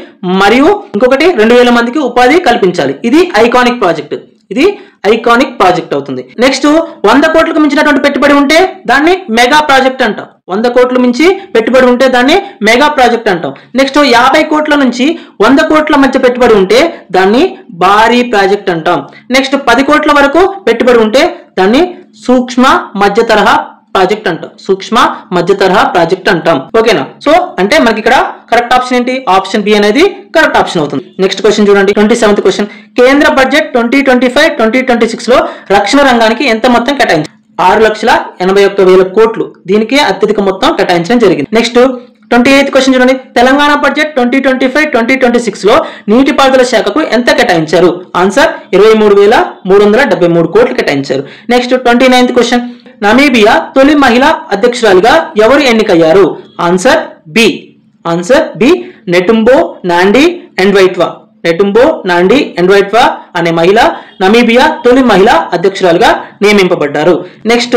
మరియు ఇంకొకటి 2,000 మందికి ఉపాధి కల్పించాలి. ఇది ఐకానిక్ ప్రాజెక్ట్. ఇది ఐకానిక్ ప్రాజెక్ట్ అవుతుంది. నెక్స్ట్ 100 కోట్లకు మించినటువంటి పెట్టుబడి ఉంటే దాన్ని మెగా ప్రాజెక్ట్ అంటాం. 100 కోట్ల మించి పెట్టుబడి ఉంటే దాన్ని మెగా ప్రాజెక్ట్ అంటాం. నెక్స్ట్ 50 కోట్ల నుంచి 100 కోట్ల మధ్య పెట్టుబడి ఉంటే దాన్ని భారీ ప్రాజెక్ట్ అంటాం. నెక్స్ట్ 10 కోట్ల వరకు పెట్టుబడి ఉంటే దాన్ని సూక్ష్మ మధ్య తరహా ప్రాజెక్ట్ అంటాం. సూక్ష్మ మధ్య తరహా ప్రాజెక్ట్ అంటాం. ఓకేనా? సో అంటే మనకి ఇక్కడ కరెక్ట్ ఆప్షన్ ఏంటి? ఆప్షన్ బి అనేది కరెక్ట్ ఆప్షన్ అవుతుంది. నెక్స్ట్ క్వశ్చన్ చూడండి. 27th question. కేంద్ర బడ్జెట్ 2025-2026 లో రక్షణ రంగానికి ఎంత మొత్తం కేటాయించారు? 6,81,000 కోట్లు. దీనికి అత్యధిక మొత్తం కేటాయించడం జరిగింది. నెక్స్ట్ 28th క్వశ్చన్ చూడండి. తెలంగాణ బడ్జెట్ 2025-2026 లో నీటిపారుదల శాఖకు ఎంత కేటాయించారు? ఆన్సర్ 23,373 కోట్లు కేటాయించారు. Next 29th question. నమీబియా తొలి మహిళా అధ్యక్షురాలిగా ఎవరు ఎన్నికయ్యారు? Answer B నెటుంబో నాండి ఎండ్వైట్వా. నెటుంబో నాండి ఎండ్వైట్వా అనే మహిళ నమీబియా తొలి మహిళా అధ్యక్షురాలుగా నియమింపబడ్డారు. నెక్స్ట్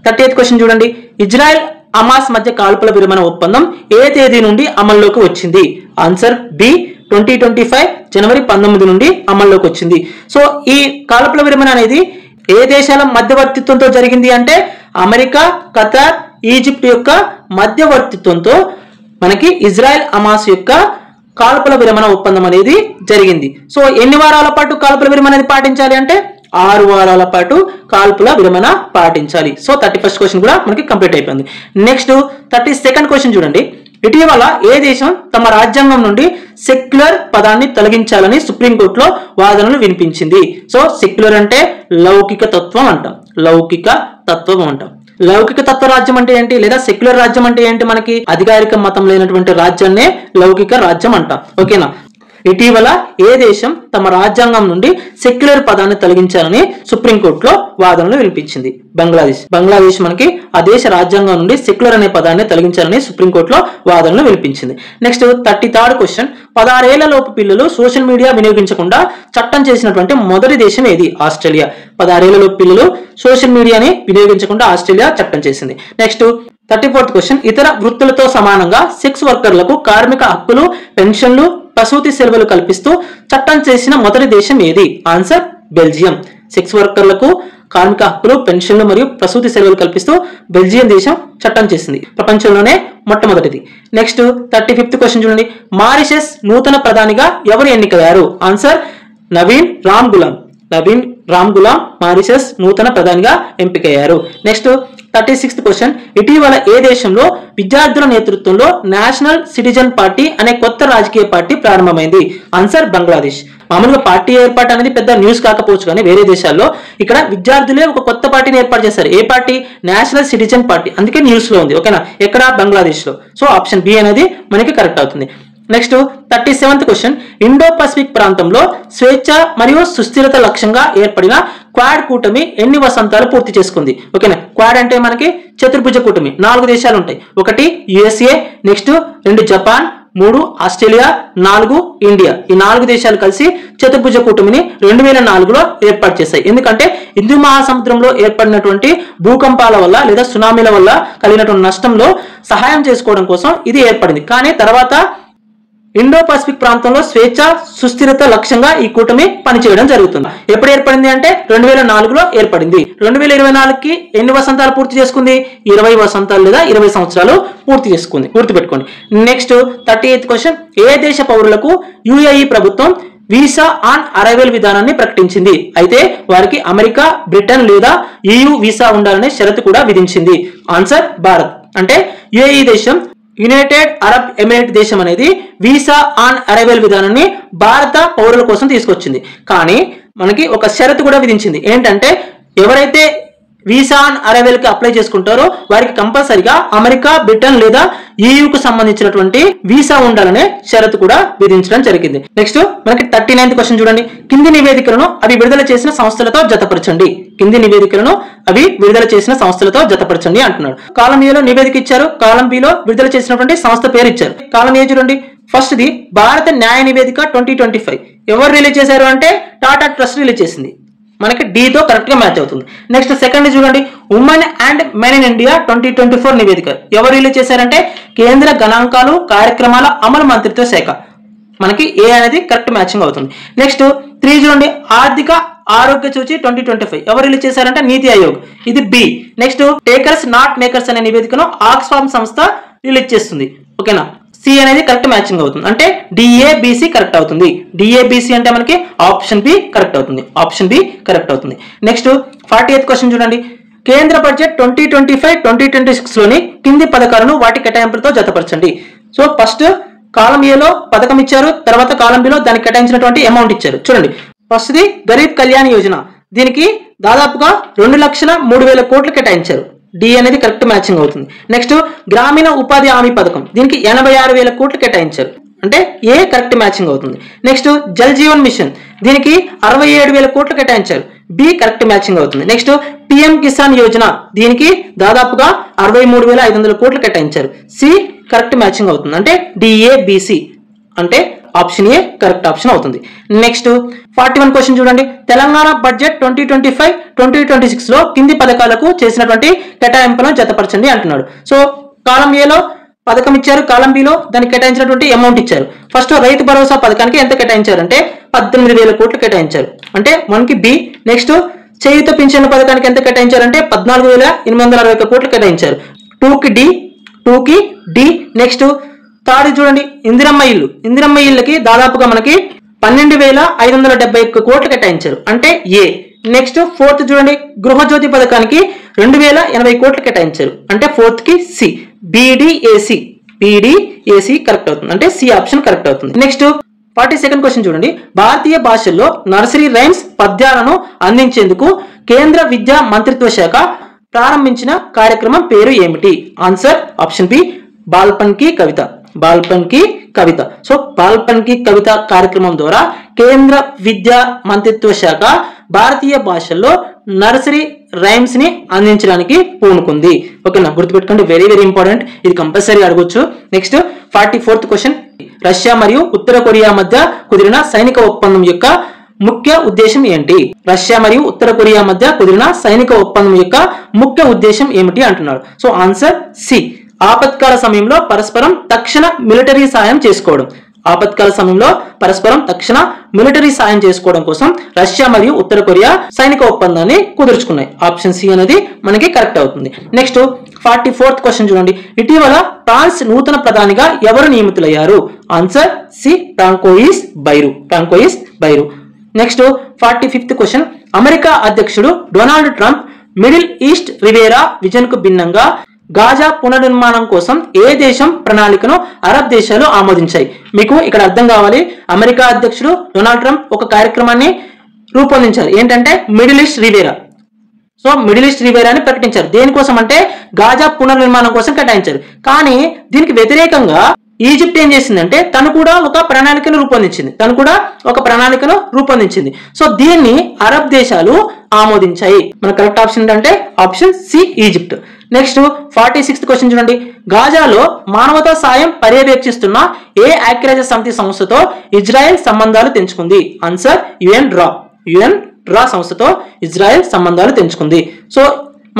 30th క్వశ్చన్ చూడండి. ఇజ్రాయెల్ హమాస్ మధ్య కాల్పుల విరమణ ఒప్పందం ఏ తేదీ నుండి అమల్లోకి వచ్చింది? ఆన్సర్ బి 2025 జనవరి 19 నుండి అమల్లోకి వచ్చింది. సో ఈ కాల్పుల విరమణ అనేది ఏ దేశాల మధ్యవర్తిత్వంతో జరిగింది అంటే అమెరికా, ఖతార్, ఈజిప్ట్ యొక్క మధ్యవర్తిత్వంతో మనకి ఇజ్రాయెల్ హమాస్ యొక్క కాల్పుల విరమణ ఒప్పందం అనేది జరిగింది. సో ఎన్ని వారాల పాటు కాల్పుల విరమణ అనేది పాటించాలి అంటే 6 వారాల పాటు కాల్పుల విరమణ పాటించాలి. సో 31st క్వశ్చన్ కూడా మనకి కంప్లీట్ అయిపోయింది. నెక్స్ట్ 32nd క్వశ్చన్ చూడండి. ఇటీవల ఏ దేశం తమ రాజ్యాంగం నుండి సెక్యులర్ పదాన్ని తొలగించాలని సుప్రీంకోర్టులో వాదనలు వినిపించింది? సో సెక్యులర్ అంటే లౌకిక తత్వం అంటాం. లౌకిక తత్వం అంటాం. లౌకిక తత్వ రాజ్యం అంటే ఏంటి, లేదా సెక్యులర్ రాజ్యం అంటే ఏంటి? మనకి అధికారిక మతం లేనటువంటి రాజ్యాన్నే లౌకిక రాజ్యం అంటాం. ఓకేనా? ఇటీవల ఏ దేశం తమ రాజ్యాంగం నుండి సెక్యులర్ పదాన్ని తొలగించాలని సుప్రీంకోర్టులో వాదనలు వినిపించింది? బంగ్లాదేశ్. బంగ్లాదేశ్ మనకి ఆ దేశ రాజ్యాంగం నుండి సెక్యులర్ అనే పదాన్ని తొలగించాలని సుప్రీంకోర్టులో వాదనలు వినిపించింది. Next 33rd question. 16 ఏళ్ల లోపు పిల్లలు సోషల్ మీడియా వినియోగించకుండా చట్టం చేసినటువంటి మొదటి దేశం ఏది? ఆస్ట్రేలియా. 16 ఏళ్ల లోపు పిల్లలు సోషల్ మీడియాని వినియోగించకుండా ఆస్ట్రేలియా చట్టం చేసింది. Next 34th question. ఇతర వృత్తులతో సమానంగా సెక్స్ వర్కర్లకు కార్మిక హక్కులు, పెన్షన్లు, ప్రసూతి సెలవులు కల్పిస్తూ చట్టం చేసిన మొదటి దేశం ఏది? Answer Belgium. సెక్స్ వర్కర్లకు కార్మిక హక్కులు, పెన్షన్లు మరియు ప్రసూతి సెలవులు కల్పిస్తూ బెల్జియం దేశం చట్టం చేసింది. ప్రపంచంలోనే మొట్టమొదటిది. నెక్స్ట్ 35th క్వశ్చన్ చూడండి. మారిషస్ నూతన ప్రధానిగా ఎవరు ఎన్నికయ్యారు? ఆన్సర్ నవీన్ రామ్ గులాం. నవీన్ రామ్ గులాం మారిషస్ నూతన ప్రధానిగా ఎంపికయ్యారు. Next 36th question. ఇటీవల ఏ దేశంలో విద్యార్థుల నేతృత్వంలో నేషనల్ సిటిజన్ పార్టీ అనే కొత్త రాజకీయ పార్టీ ప్రారంభమైంది? ఆన్సర్ బంగ్లాదేశ్. మామూలుగా పార్టీ ఏర్పాటు అనేది పెద్ద న్యూస్ కాకపోవచ్చు, కానీ వేరే దేశాల్లో ఇక్కడ విద్యార్థులే ఒక కొత్త పార్టీని ఏర్పాటు చేశారు. ఏ పార్టీ? National citizen party. అందుకే న్యూస్ లో ఉంది. ఓకేనా? ఎక్కడ? బంగ్లాదేశ్ లో. సో ఆప్షన్ బి అనేది మనకి కరెక్ట్ అవుతుంది. Next 37th question. Indo Pacific ప్రాంతంలో స్వేచ్ఛ మరియు సుస్థిరత లక్ష్యంగా ఏర్పడిన క్వాడ్ కూటమి ఎన్ని వసంతాలు పూర్తి చేసుకుంది? ఓకేనా? క్వాడ్ అంటే మనకి చతుర్భుజ కూటమి. 4 దేశాలు ఉంటాయి. 1 USA, next 2 Japan, 3 Australia, 4 India. ఈ 4 దేశాలు కలిసి చతుర్భుజ కూటమిని 2004లో ఏర్పాటు చేశాయి. ఎందుకంటే హిందూ మహాసముద్రంలో ఏర్పడినటువంటి భూకంపాల వల్ల లేదా సునామీల వల్ల కలిగినటువంటి నష్టంలో సహాయం చేసుకోవడం కోసం ఇది ఏర్పడింది. కానీ తర్వాత ఇండో పసిఫిక్ ప్రాంతంలో స్వేచ్ఛ సుస్థిరత లక్ష్యంగా ఈ కూటమి పనిచేయడం జరుగుతుంది. ఎప్పుడు ఏర్పడింది అంటే 2004లో ఏర్పడింది. 2024కి ఎన్ని వసంతాలు పూర్తి చేసుకుంది? 20 వసంతాలు లేదా 20 సంవత్సరాలు పూర్తి చేసుకుంది. గుర్తుపెట్టుకోండి. Next 38th question. ఏ దేశ పౌరులకు UAE ప్రభుత్వం వీసా ఆన్ అరైవల్ విధానాన్ని ప్రకటించింది? అయితే వారికి అమెరికా, బ్రిటన్ లేదా EU వీసా ఉండాలనే షరతు కూడా విధించింది. ఆన్సర్ భారత్. అంటే UAE దేశం, యునైటెడ్ అరబ్ ఎమిరేట్ దేశం అనేది వీసా ఆన్ అరైవల్ విధానాన్ని భారత పౌరుల కోసం తీసుకొచ్చింది. కానీ మనకి ఒక షరతు కూడా విధించింది. ఏంటంటే ఎవరైతే వీసా ఆన్ అరైవల్ కి అప్లై చేసుకుంటారో వారికి కంపల్సరిగా అమెరికా, బ్రిటన్ లేదా EUకు సంబంధించినటువంటి వీసా ఉండాలనే షరతు కూడా విధించడం జరిగింది. నెక్స్ట్ మనకి 39th క్వశ్చన్ చూడండి. కింది నివేదికలను అవి విడుదల చేసిన సంస్థలతో జతపరచండి. కింది నివేదికలను అవి విడుదల చేసిన సంస్థలతో జతపరచండి అంటున్నాడు. కాలం ఏలో నివేదిక ఇచ్చారు, కాలం బిలో విడుదల చేసినటువంటి సంస్థ పేరు ఇచ్చారు. కాలం ఏ చూడండి. ఫస్ట్ ది భారత న్యాయ నివేదిక 2025. ఎవరు రిలీజ్ చేశారు అంటే టాటా ట్రస్ట్ రిలీజ్ చేసింది. మనకి D తో కరెక్ట్ గా మ్యాచ్ అవుతుంది. నెక్స్ట్ సెకండ్ చూడండి. Women and men in India 2024 నివేదిక ఎవరు రిలీజ్ చేశారంటే కేంద్ర గణాంకాలు కార్యక్రమాల అమలు మంత్రిత్వ శాఖ. మనకి ఏ అనేది కరెక్ట్ మ్యాచింగ్ అవుతుంది. నెక్స్ట్ 3 చూడండి. ఆర్థిక ఆరోగ్య సూచి 2025 ఎవరు రిలీజ్ చేశారంటే నీతి ఆయోగ్. ఇది B. Next takers not makers అనే నివేదికను ఆక్స్ఫామ్ సంస్థ రిలీజ్ చేస్తుంది. ఓకేనా? C అనేది కరెక్ట్ మ్యాచింగ్ అవుతుంది. అంటే DABC కరెక్ట్ అవుతుంది. DABC అంటే మనకి ఆప్షన్ బి కరెక్ట్ అవుతుంది. ఆప్షన్ బి కరెక్ట్ అవుతుంది. నెక్స్ట్ 40th క్వశ్చన్ చూడండి. కేంద్ర బడ్జెట్ 2025-2026 లోని కింది పథకాలను వాటి కేటాయింపులతో జతపరచండి. సో ఫస్ట్ కాలం ఏలో పథకం ఇచ్చారు, తర్వాత కాలం బిలో దానికి కేటాయించినటువంటి అమౌంట్ ఇచ్చారు. చూడండి. First the Garib Kalyan Yojana. దీనికి దాదాపుగా 2,03,000 కోట్లు కేటాయించారు. D అనేది కరెక్ట్ మ్యాచింగ్ అవుతుంది. నెక్స్ట్ గ్రామీణ ఉపాధి హామీ పథకం. దీనికి 86,000 కోట్లు కేటాయించారు. అంటే ఏ కరెక్ట్ మ్యాచింగ్ అవుతుంది. Next Jal Jeevan mission. దీనికి 67,000 కోట్లు కేటాయించారు. B కరెక్ట్ మ్యాచింగ్ అవుతుంది. Next PM Kisan Yojana. దీనికి దాదాపుగా 63,500 కోట్లు కేటాయించారు. C కరెక్ట్ మ్యాచింగ్ అవుతుంది. అంటే DABC అంటే ఆప్షన్ ఏ కరెక్ట్ ఆప్షన్ అవుతుంది. నెక్స్ట్ 41 క్వశ్చన్ చూడండి. తెలంగాణ బడ్జెట్ 2025-2026 లో కింది పథకాలకు చేసినటువంటి కేటాయింపులను జతపరచండి అంటున్నాడు. సో కాలం ఏలో పథకం ఇచ్చారు, కాలం బిలో దానికి కేటాయించినటువంటి అమౌంట్ ఇచ్చారు. ఫస్ట్ రైతు భరోసా పథకానికి ఎంత కేటాయించారంటే 18,000 కోట్లు కేటాయించారు. అంటే మనకి B. నెక్స్ట్ చేయూత పింఛన్ల పథకానికి ఎంత కేటాయించారంటే 14,861 కోట్లు కేటాయించారు. 2కి D, 2కి డి. నెక్స్ట్ థర్డ్ చూడండి ఇందిరమ్మ ఇళ్ళకి దాదాపుగా మనకి 12,571 కోట్లు కేటాయించారు అంటే ఏ. నెక్స్ట్ ఫోర్త్ చూడండి గృహజ్యోతి పథకానికి 2,080 కోట్లు కేటాయించారు అంటే ఫోర్త్ కి సి. బిడిఏసి కరెక్ట్ అవుతుంది అంటే సి ఆప్షన్ కరెక్ట్ అవుతుంది. నెక్స్ట్ 42nd క్వశ్చన్ చూడండి భారతీయ భాషల్లో నర్సరీ రైమ్స్ పద్యాలను అందించేందుకు కేంద్ర విద్యా మంత్రిత్వ శాఖ ప్రారంభించిన కార్యక్రమం పేరు ఏమిటి? ఆన్సర్ ఆప్షన్ బి బాల్పన్ కి కవిత. సో బాల్పన్ కి కవిత కార్యక్రమం ద్వారా కేంద్ర విద్యా మంత్రిత్వ శాఖ భారతీయ భాషల్లో నర్సరీ రైమ్స్ ని అందించడానికి పూనుకుంది. ఓకేనా, గుర్తుపెట్టుకోండి, వెరీ వెరీ ఇంపార్టెంట్, ఇది కంపల్సరీ అడగొచ్చు. నెక్స్ట్ 44th క్వశ్చన్ రష్యా మరియు ఉత్తర కొరియా మధ్య కుదిరిన సైనిక ఒప్పందం యొక్క ముఖ్య ఉద్దేశం ఏంటి? రష్యా మరియు ఉత్తర కొరియా మధ్య కుదిరిన సైనిక ఒప్పందం యొక్క ముఖ్య ఉద్దేశం ఏమిటి అంటున్నారు. సో ఆన్సర్ సి ఆపత్కాల సమయంలో పరస్పరం తక్షణ మిలిటరీ సాయం చేసుకోవడం. కోసం రష్యా మరియు ఉత్తర కొరియా సైనిక ఒప్పందాన్ని కుదుర్చుకున్నాయి. ఆప్షన్ సి అనేది మనకి కరెక్ట్ అవుతుంది. నెక్స్ట్ 44th క్వశ్చన్ చూడండి ఇటీవల ఫ్రాన్స్ నూతన ప్రధానిగా ఎవరు నియమితులయ్యారు? Answer C Francois Bayrou. Next 45th question America అధ్యక్షుడు Donald Trump Middle east Riviera vision కు భిన్నంగా గాజా పునర్నిర్మాణం కోసం ఏ దేశం ప్రణాళికను అరబ్ దేశాలు ఆమోదించాయి? మీకు ఇక్కడ అర్థం కావాలి, అమెరికా అధ్యక్షుడు డొనాల్డ్ ట్రంప్ ఒక కార్యక్రమాన్ని రూపొందించారు, ఏంటంటే middle east riviera. So middle east రివేరాని ప్రకటించారు. దేనికోసం అంటే గాజా పునర్నిర్మాణం కోసం కేటాయించారు. కానీ దీనికి వ్యతిరేకంగా ఈజిప్ట్ ఏం చేసిందంటే తను కూడా ఒక ప్రణాళికను రూపొందించింది. సో దీన్ని అరబ్ దేశాలు ఆమోదించాయి. మన కరెక్ట్ ఆప్షన్ ఏంటంటే option C Egypt. Next 46th question చూడండి గాజాలో మానవతా సాయం పర్యవేక్షిస్తున్న ఏ ఐక్యరాజ్య సమితి సంస్థతో ఇజ్రాయెల్ సంబంధాలు తెంచుకుంది? ఆన్సర్ యుఎన్ డ్రా సంస్థతో ఇజ్రాయెల్ సంబంధాలు తెంచుకుంది. సో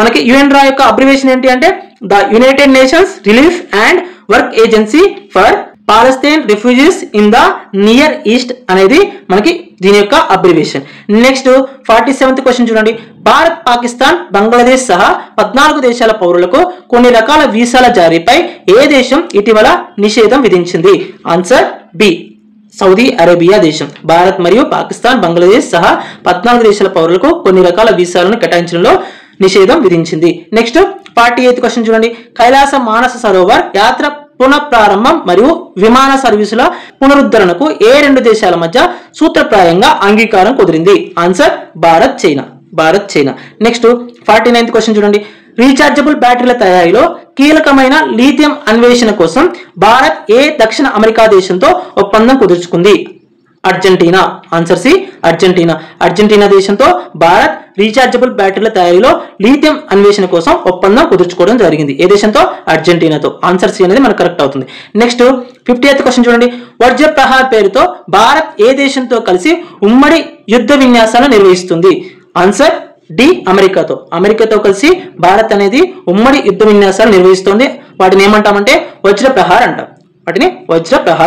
మనకి యుఎన్ డ్రా యొక్క అబ్రివేషన్ ఏంటి అంటే the United nations relief and work agency for Palestine refugees in the near east అనేది మనకి దీని యొక్క అబ్రివేషన్. నెక్స్ట్ 47th క్వశ్చన్ చూడండి భారత్ పాకిస్తాన్ బంగ్లాదేశ్ సహా 14 దేశాల పౌరులకు కొన్ని రకాల వీసాల జారీపై ఏ దేశం ఇటీవల నిషేధం విధించింది? ఆన్సర్ బి సౌదీ అరేబియా దేశం. భారత్ మరియు పాకిస్తాన్ బంగ్లాదేశ్ సహా 14 దేశాల పౌరులకు కొన్ని రకాల వీసాలను కేటాయించడంలో నిషేధం విధించింది. నెక్స్ట్ 48th క్వశ్చన్ చూడండి కైలాస మానస సరోవర్ యాత్ర పునఃప్రారంభం మరియు విమాన సర్వీసుల పునరుద్ధరణకు ఏ 2 దేశాల మధ్య సూత్రప్రాయంగా అంగీకారం కుదిరింది? Answer Bharat China. Next 49th question చూడండి రీఛార్జబుల్ బ్యాటరీల తయారీలో కీలకమైన లీథియం అన్వేషణ కోసం భారత్ ఏ దక్షిణ అమెరికా దేశంతో ఒప్పందం కుదుర్చుకుంది? అర్జెంటీనా. ఆన్సర్ సి అర్జెంటీనా దేశంతో భారత్ రీఛార్జబుల్ బ్యాటరీల తయారీలో లీథియం అన్వేషణ కోసం ఒప్పందం కుదుర్చుకోవడం జరిగింది. ఏ దేశంతో? అర్జెంటీనాతో. ఆన్సర్ సి అనేది మనకు కరెక్ట్ అవుతుంది. నెక్స్ట్ 50th క్వశ్చన్ చూడండి వజ్ర ప్రహార్ పేరుతో భారత్ ఏ దేశంతో కలిసి ఉమ్మడి యుద్ధ విన్యాసాలు నిర్వహిస్తుంది? ఆన్సర్ డి అమెరికాతో కలిసి భారత్ అనేది ఉమ్మడి యుద్ధ విన్యాసాలు నిర్వహిస్తుంది. వాటిని ఏమంటామంటే వజ్ర ప్రహార్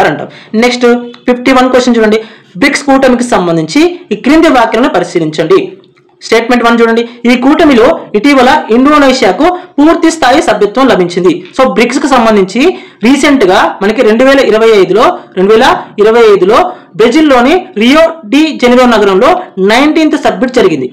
అంటాం. నెక్స్ట్ 51 క్వశ్చన్ చూడండి బ్రిక్స్ కూటమికి సంబంధించి ఈ క్రింది వ్యాఖ్యలను పరిశీలించండి. స్టేట్మెంట్ 1 చూడండి ఈ కూటమిలో ఇటీవల ఇండోనేషియాకు పూర్తి స్థాయి సభ్యత్వం లభించింది. సో బ్రిక్స్ కు సంబంధించి రీసెంట్ గా మనకి 2025లో బ్రెజిల్లోని రియో డి జెనిరో నగరంలో 19th సబ్మిట్ జరిగింది.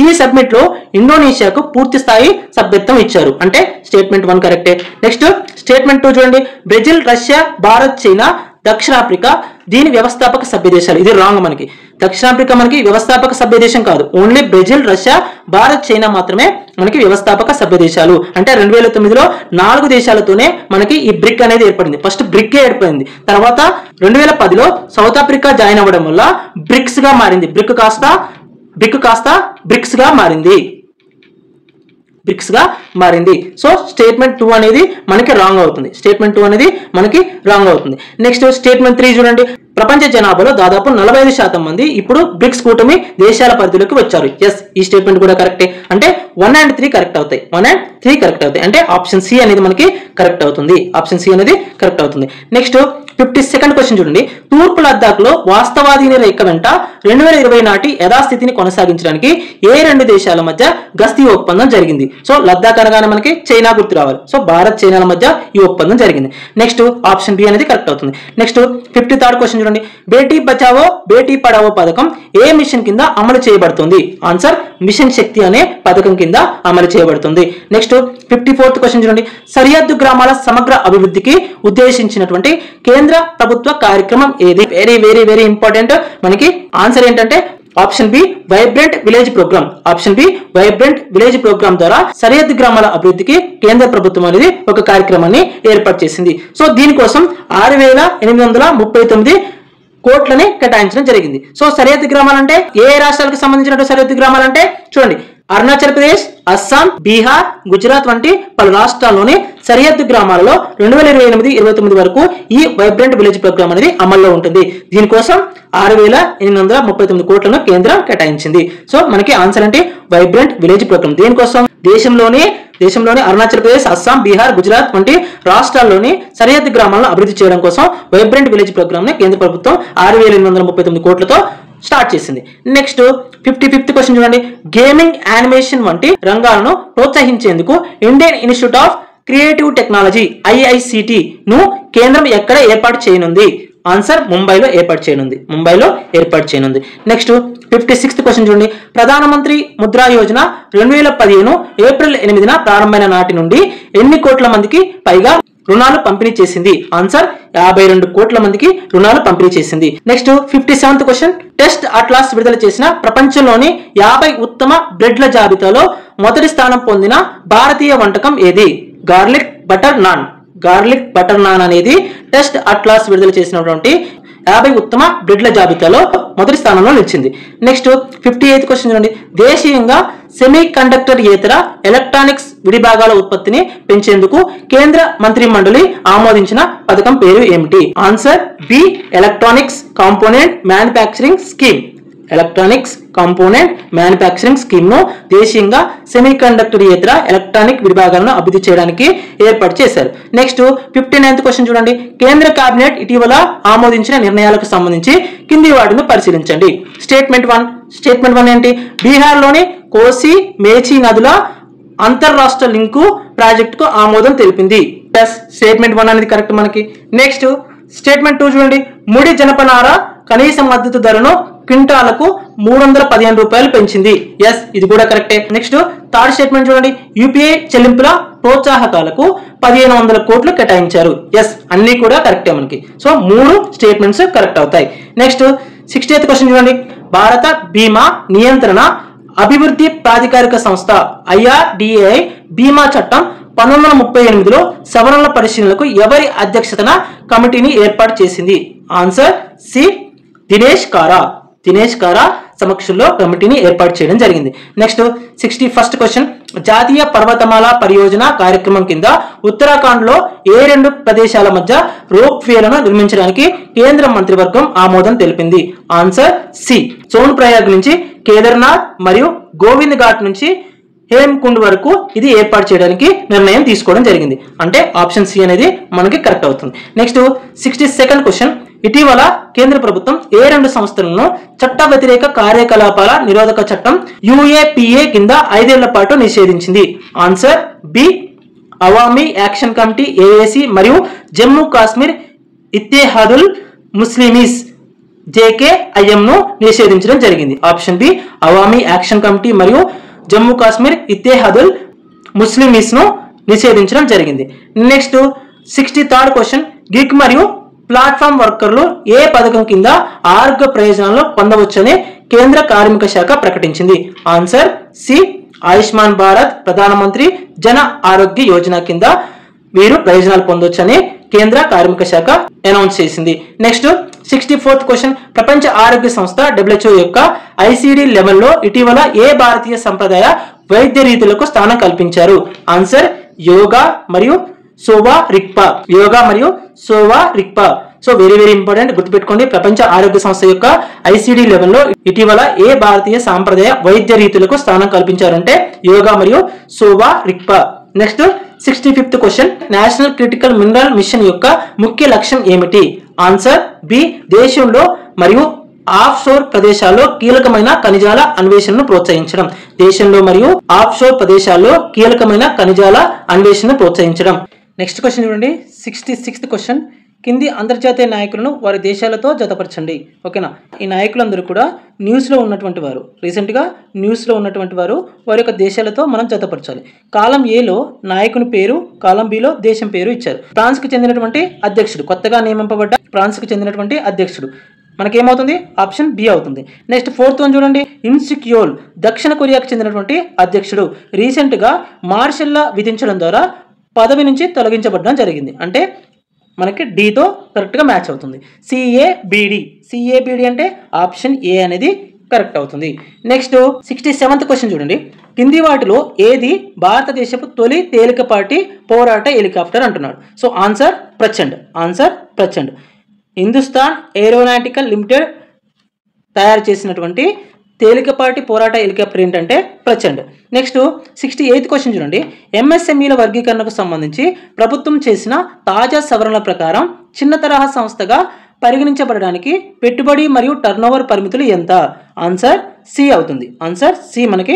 ఈ సబ్మిట్ లో ఇండోనేషియాకు పూర్తి స్థాయి సభ్యత్వం ఇచ్చారు అంటే స్టేట్మెంట్ 1 కరెక్టే. నెక్స్ట్ స్టేట్మెంట్ 2 చూడండి బ్రెజిల్ రష్యా భారత్ చైనా దక్షిణాఫ్రికా దీని వ్యవస్థాపక సభ్య దేశాలు. ఇది రాంగ్. మనకి దక్షిణాఫ్రికా మనకి వ్యవస్థాపక సభ్య దేశం కాదు. Only Brazil Russia Bharat China మాత్రమే మనకి వ్యవస్థాపక సభ్య దేశాలు. అంటే 2009లో 4 దేశాలతోనే మనకి ఈ బ్రిక్ అనేది ఏర్పడింది. ఫస్ట్ బ్రిక్ ఏర్పడింది, తర్వాత 2010లో సౌత్ ఆఫ్రికా జాయిన్ అవ్వడం వల్ల బ్రిక్స్ గా మారింది. బ్రిక్ కాస్త బ్రిక్స్ గా మారింది. సో స్టేట్మెంట్ 2 అనేది మనకి రాంగ్ అవుతుంది. నెక్స్ట్ స్టేట్మెంట్ 3 చూడండి ప్రపంచ జనాభాలో దాదాపు 45% మంది ఇప్పుడు బ్రిక్స్ కూటమి దేశాల పరిధిలోకి వచ్చారు. ఎస్ ఈ స్టేట్మెంట్ కూడా కరెక్టే. అంటే 1 and 3 కరెక్ట్ అవుతాయి. అంటే ఆప్షన్ సి అనేది మనకి కరెక్ట్ అవుతుంది. నెక్స్ట్ 52nd క్వశ్చన్ చూడండి. తూర్పు లద్దాఖ్ లో వాస్తవాధీన రేఖ వెంట 2020 నాటి యథాస్థితిని కొనసాగించడానికి ఏ రెండు దేశాల మధ్య గస్తీ ఒప్పందం జరిగింది? సో లద్దాఖ్ అనగానే మనకి చైనా గుర్తు రావాలి. సో భారత్ చైనాల మధ్య ఈ ఒప్పందం జరిగింది. నెక్స్ట్ ఆప్షన్ బి అనేది కరెక్ట్ అవుతుంది. నెక్స్ట్ 53rd క్వశ్చన్ చూడండి. బేటీ బచావో బేటీ పడావో పథకం ఏ మిషన్ కింద అమలు చేయబడుతుంది? ఆన్సర్ మిషన్ శక్తి అనే పథకం కింద అమలు చేయబడుతుంది. నెక్స్ట్ 54th క్వశ్చన్ చూడండి. సరిహద్దు గ్రామాల సమగ్ర అభివృద్ధికి ఉద్దేశించినటువంటి కేంద్ర ప్రభుత్వ కార్యక్రమం ఏది? Very very very important. మనకి ఆన్సర్ ఏంటంటే option B vibrant village programme. Option B vibrant village programme ద్వారా సరిహద్దు గ్రామాల అభివృద్ధికి కేంద్ర ప్రభుత్వం అనేది ఒక కార్యక్రమాన్ని ఏర్పాటు చేసింది. సో దీనికోసం 6,839 కోట్లని కేటాయించడం జరిగింది. సో సరిహద్దు గ్రామాలంటే ఏ రాష్ట్రాలకు సంబంధించినటువంటి సరిహద్దు గ్రామాలంటే చూడండి, అరుణాచల్ ప్రదేశ్, అస్సాం, బీహార్, గుజరాత్ వంటి పలు రాష్ట్రాల్లోని సరిహద్దు గ్రామాలలో 2028-29 వరకు ఈ వైబ్రెంట్ విలేజ్ ప్రోగ్రామ్ అనేది అమల్లో ఉంటుంది. దీనికోసం 6,839 కోట్లను కేంద్రం కేటాయించింది. సో మనకి ఆన్సర్ అంటే వైబ్రెంట్ విలేజ్ ప్రోగ్రామ్. దీనికోసం దేశంలోని అరుణాచల్ ప్రదేశ్, అస్సాం, బీహార్, గుజరాత్ వంటి రాష్ట్రాల్లోని సరిహద్దు గ్రామాలను అభివృద్ధి చేయడం కోసం వైబ్రెంట్ విలేజ్ ప్రోగ్రామ్ ని కేంద్ర ప్రభుత్వం 6,839 కోట్లతో స్టార్ట్ చేసింది. నెక్స్ట్ 55th క్వశ్చన్ చూడండి. గేమింగ్, యానిమేషన్ వంటి రంగాలను ప్రోత్సహించేందుకు Indian institute of creative technology IICT ను కేంద్రం ఎక్కడ ఏర్పాటు చేయనుంది? ఆన్సర్ ముంబైలో ఏర్పాటు చేయనుంది. నెక్స్ట్ 56th క్వశ్చన్ చూడండి. ప్రధానమంత్రి ముద్రా యోజన 2015 ఏప్రిల్ 8న ప్రారంభమైన నాటి నుండి ఎన్ని కోట్ల మందికి పైగా రుణాలు పంపిణీ చేసింది? ఆన్సర్ 52 కోట్ల మందికి రుణాలు పంపిణీ చేసింది. Next 57th question. Test atlas విడుదల చేసిన ప్రపంచంలోని 50 ఉత్తమ బ్రెడ్ల జాబితాలో మొదటి స్థానం పొందిన భారతీయ వంటకం ఏది? గార్లిక్ బటర్ నాన్ అనేది టెస్ట్ అట్లాస్ విడుదల చేసినటువంటి 50 ఉత్తమ బ్రెడ్ల జాబితాలో మొదటి స్థానంలో నిలిచింది. నెక్స్ట్ 58th క్వశ్చన్ చూడండి. దేశీయంగా సెమీ కండక్టర్ యేతర ఎలక్ట్రానిక్స్ విడిభాగాల ఉత్పత్తిని పెంచేందుకు కేంద్ర మంత్రి మండలి ఆమోదించిన పథకం పేరు ఏమిటి? Answer B electronics component manufacturing scheme ను దేశీయంగా సెమీ కండక్టర్ యేతర ఎలక్ట్రానిక్ విభాగాలను అభివృద్ధి చేయడానికి ఏర్పాటు చేశారు. నెక్స్ట్ 59th క్వశ్చన్ చూడండి. కేంద్ర కేబినెట్ ఇటీవల ఆమోదించిన నిర్ణయాలకు సంబంధించి కింది వాటిని పరిశీలించండి. స్టేట్మెంట్ 1 ఏంటి? బీహార్లోని కోసి మేచి నదుల అంతర్రాష్ట్ర లింకు ప్రాజెక్టుకు ఆమోదం తెలిపింది. ప్లస్ స్టేట్మెంట్ 1 అనేది కరెక్ట్ మనకి. నెక్స్ట్ స్టేట్మెంట్ 2 చూడండి. ముడి జనపనార కనీస మద్దతు ధరను క్వింటాలకు 315 రూపాయలు పెంచింది. ఎస్, ఇది కూడా కరెక్టే. నెక్స్ట్ థర్డ్ స్టేట్మెంట్ చూడండి. యూపీఐ చెల్లింపుల ప్రోత్సాహకాలకు 1500 కోట్లు కేటాయించారు. ఎస్, అన్ని కూడా కరెక్టే మనకి. సో 3 స్టేట్మెంట్స్ కరెక్ట్ అవుతాయి. నెక్స్ట్ 60th క్వశ్చన్ చూడండి. భారత బీమా నియంత్రణ అభివృద్ధి ప్రాధికారిక సంస్థ IRDAI బీమా చట్టం 1938లో సవరణల పరిశీలనకు ఎవరి అధ్యక్షతన కమిటీని ఏర్పాటు చేసింది? ఆన్సర్ సి దినేష్ కారా సమక్షంలో కమిటీని ఏర్పాటు చేయడం జరిగింది. Next 61st question. జాతీయ పర్వతమాల పరియోజన కార్యక్రమం కింద ఉత్తరాఖండ్ లో ఏ 2 ప్రదేశాల మధ్య రోప్ వేలను నిర్మించడానికి కేంద్ర మంత్రివర్గం ఆమోదం తెలిపింది? ఆన్సర్ సి సోన్ ప్రయాగ్ నుంచి కేదార్నాథ్ మరియు గోవింద్ ఘాట్ నుంచి హేమ్కుండ్ వరకు ఇది ఏర్పాటు చేయడానికి నిర్ణయం తీసుకోవడం జరిగింది. అంటే ఆప్షన్ సి అనేది మనకి కరెక్ట్ అవుతుంది. Next 62nd question. ఇటీవల కేంద్ర ప్రభుత్వం ఏ 2 సంస్థలను చట్ట వ్యతిరేక కార్యకలాపాల నిరోధక చట్టం UAPA కింద 5 ఏళ్ల పాటు నిషేధించింది? Answer B Awami action committee AAC మరియు జమ్మూ కాశ్మీర్ ఇత్తెహాదుల్ ముస్లిమీస్ JKIM ను నిషేధించడం జరిగింది. Option B Awami action Committee మరియు జమ్మూ కాశ్మీర్ ఇత్తెహాదుల్ ముస్లిమీస్ ను నిషేధించడం జరిగింది. Next 63rd question. గిగ్ మరియు ప్లాట్ఫామ్ వర్కర్లు ఏ పథకం కింద ఆరోగ్య ప్రయోజనాలు పొందవచ్చని కేంద్ర కార్మిక శాఖ ప్రకటించింది? ఆన్సర్ సి ఆయుష్మాన్ భారత్ ప్రధానమంత్రి జన ఆరోగ్య యోజన కింద వీరు ప్రయోజనాలు పొందవచ్చని కేంద్ర కార్మిక శాఖ అనౌన్స్ చేసింది. Next 64th question. ప్రపంచ ఆరోగ్య సంస్థ WHO యొక్క ICD లెవెల్లో ఇటీవల ఏ భారతీయ సంప్రదాయ వైద్య రీతులకు స్థానం కల్పించారు? ఆన్సర్ యోగా మరియు Sowa రిక్పా. So very very important, గుర్తుపెట్టుకోండి. ప్రపంచ ఆరోగ్య సంస్థ యొక్క ICD లెవెల్లో ఇటీవల ఏ భారతీయ సాంప్రదాయ వైద్య రీతులకు స్థానం కల్పించారంటే యోగా మరియు Sowa Rigpa. Next 65th question, national critical mineral mission యొక్క ముఖ్య లక్ష్యం ఏమిటి? ఆన్సర్ బి, దేశంలో మరియు ఆఫ్ షోర్ ప్రదేశాల్లో కీలకమైన ఖనిజాల అన్వేషణను ప్రోత్సహించడం. దేశంలో మరియు ఆఫ్ షోర్ ప్రదేశాల్లో కీలకమైన ఖనిజాల అన్వేషణను ప్రోత్సహించడం. నెక్స్ట్ క్వశ్చన్ చూడండి, 66th క్వశ్చన్, కింది అంతర్జాతీయ నాయకులను వారి దేశాలతో జతపరచండి. ఓకేనా, ఈ నాయకులందరూ కూడా న్యూస్లో ఉన్నటువంటి వారు, రీసెంట్గా న్యూస్లో ఉన్నటువంటి వారు, వారి యొక్క దేశాలతో మనం జతపరచాలి. కాలం ఏలో నాయకుని పేరు, కాలం బిలో దేశం పేరు ఇచ్చారు. ఫ్రాన్స్కి చెందినటువంటి అధ్యక్షుడు, కొత్తగా నియమింపబడ్డ ఫ్రాన్స్కి చెందినటువంటి అధ్యక్షుడు మనకేమవుతుంది? ఆప్షన్ బి అవుతుంది. నెక్స్ట్ 4th వన్ చూడండి, ఇన్సిక్యోల్ దక్షిణ కొరియాకు చెందినటువంటి అధ్యక్షుడు రీసెంట్గా మార్షల్ లా విధించడం ద్వారా పదవి నుంచి తొలగించబడడం జరిగింది. అంటే మనకి డీతో కరెక్ట్గా మ్యాచ్ అవుతుంది. సిఏబిడి అంటే ఆప్షన్ ఏ అనేది కరెక్ట్ అవుతుంది. నెక్స్ట్ 67th క్వశ్చన్ చూడండి, కింది వాటిలో ఏది భారతదేశపు తొలి తేలికపాటి పోరాట హెలికాప్టర్ అంటున్నాడు. So answer Prachand. Hindustan aeronautical limited తయారు చేసినటువంటి తేలికపాటి పోరాట హెలికాప్టర్ ఏంటంటే ప్రచండ్. నెక్స్ట్ 68th క్వశ్చన్ చూడండి, ఎంఎస్ఎంఈల వర్గీకరణకు సంబంధించి ప్రభుత్వం చేసిన తాజా సవరణల ప్రకారం చిన్న తరహా సంస్థగా పరిగణించబడడానికి పెట్టుబడి మరియు టర్నోవర్ పరిమితులు ఎంత? ఆన్సర్ సి అవుతుంది. ఆన్సర్ సి మనకి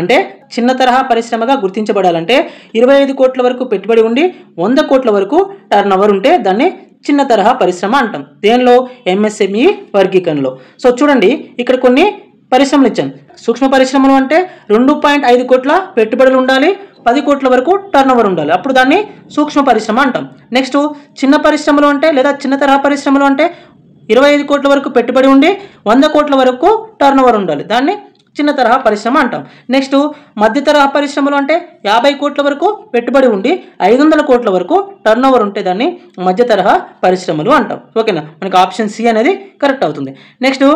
అంటే చిన్న తరహా పరిశ్రమగా గుర్తించబడాలంటే 25 కోట్ల వరకు పెట్టుబడి ఉండి 100 కోట్ల వరకు టర్నోవర్ ఉంటే దాన్ని చిన్న తరహా పరిశ్రమ అంటాం. దేనిలో? ఎంఎస్ఎంఈ వర్గీకరణలో. సో చూడండి, ఇక్కడ కొన్ని పరిశ్రమలు ఇచ్చాను. సూక్ష్మ పరిశ్రమలు అంటే 2.5 కోట్ల పెట్టుబడులు ఉండాలి, 10 కోట్ల వరకు టర్నోవర్ ఉండాలి, అప్పుడు దాన్ని సూక్ష్మ పరిశ్రమ అంటాం. నెక్స్ట్ చిన్న పరిశ్రమలు అంటే లేదా చిన్న తరహా పరిశ్రమలు అంటే 25 కోట్ల వరకు పెట్టుబడి ఉండి 100 కోట్ల వరకు టర్నోవర్ ఉండాలి, దాన్ని చిన్న తరహా పరిశ్రమ అంటాం. నెక్స్ట్ మధ్య తరహా పరిశ్రమలు అంటే 50 కోట్ల వరకు పెట్టుబడి ఉండి 500 కోట్ల వరకు టర్నోవర్ ఉంటే దాన్ని మధ్య తరహా పరిశ్రమలు అంటాం. ఓకేనా, మనకి ఆప్షన్ సి అనేది కరెక్ట్ అవుతుంది. నెక్స్ట్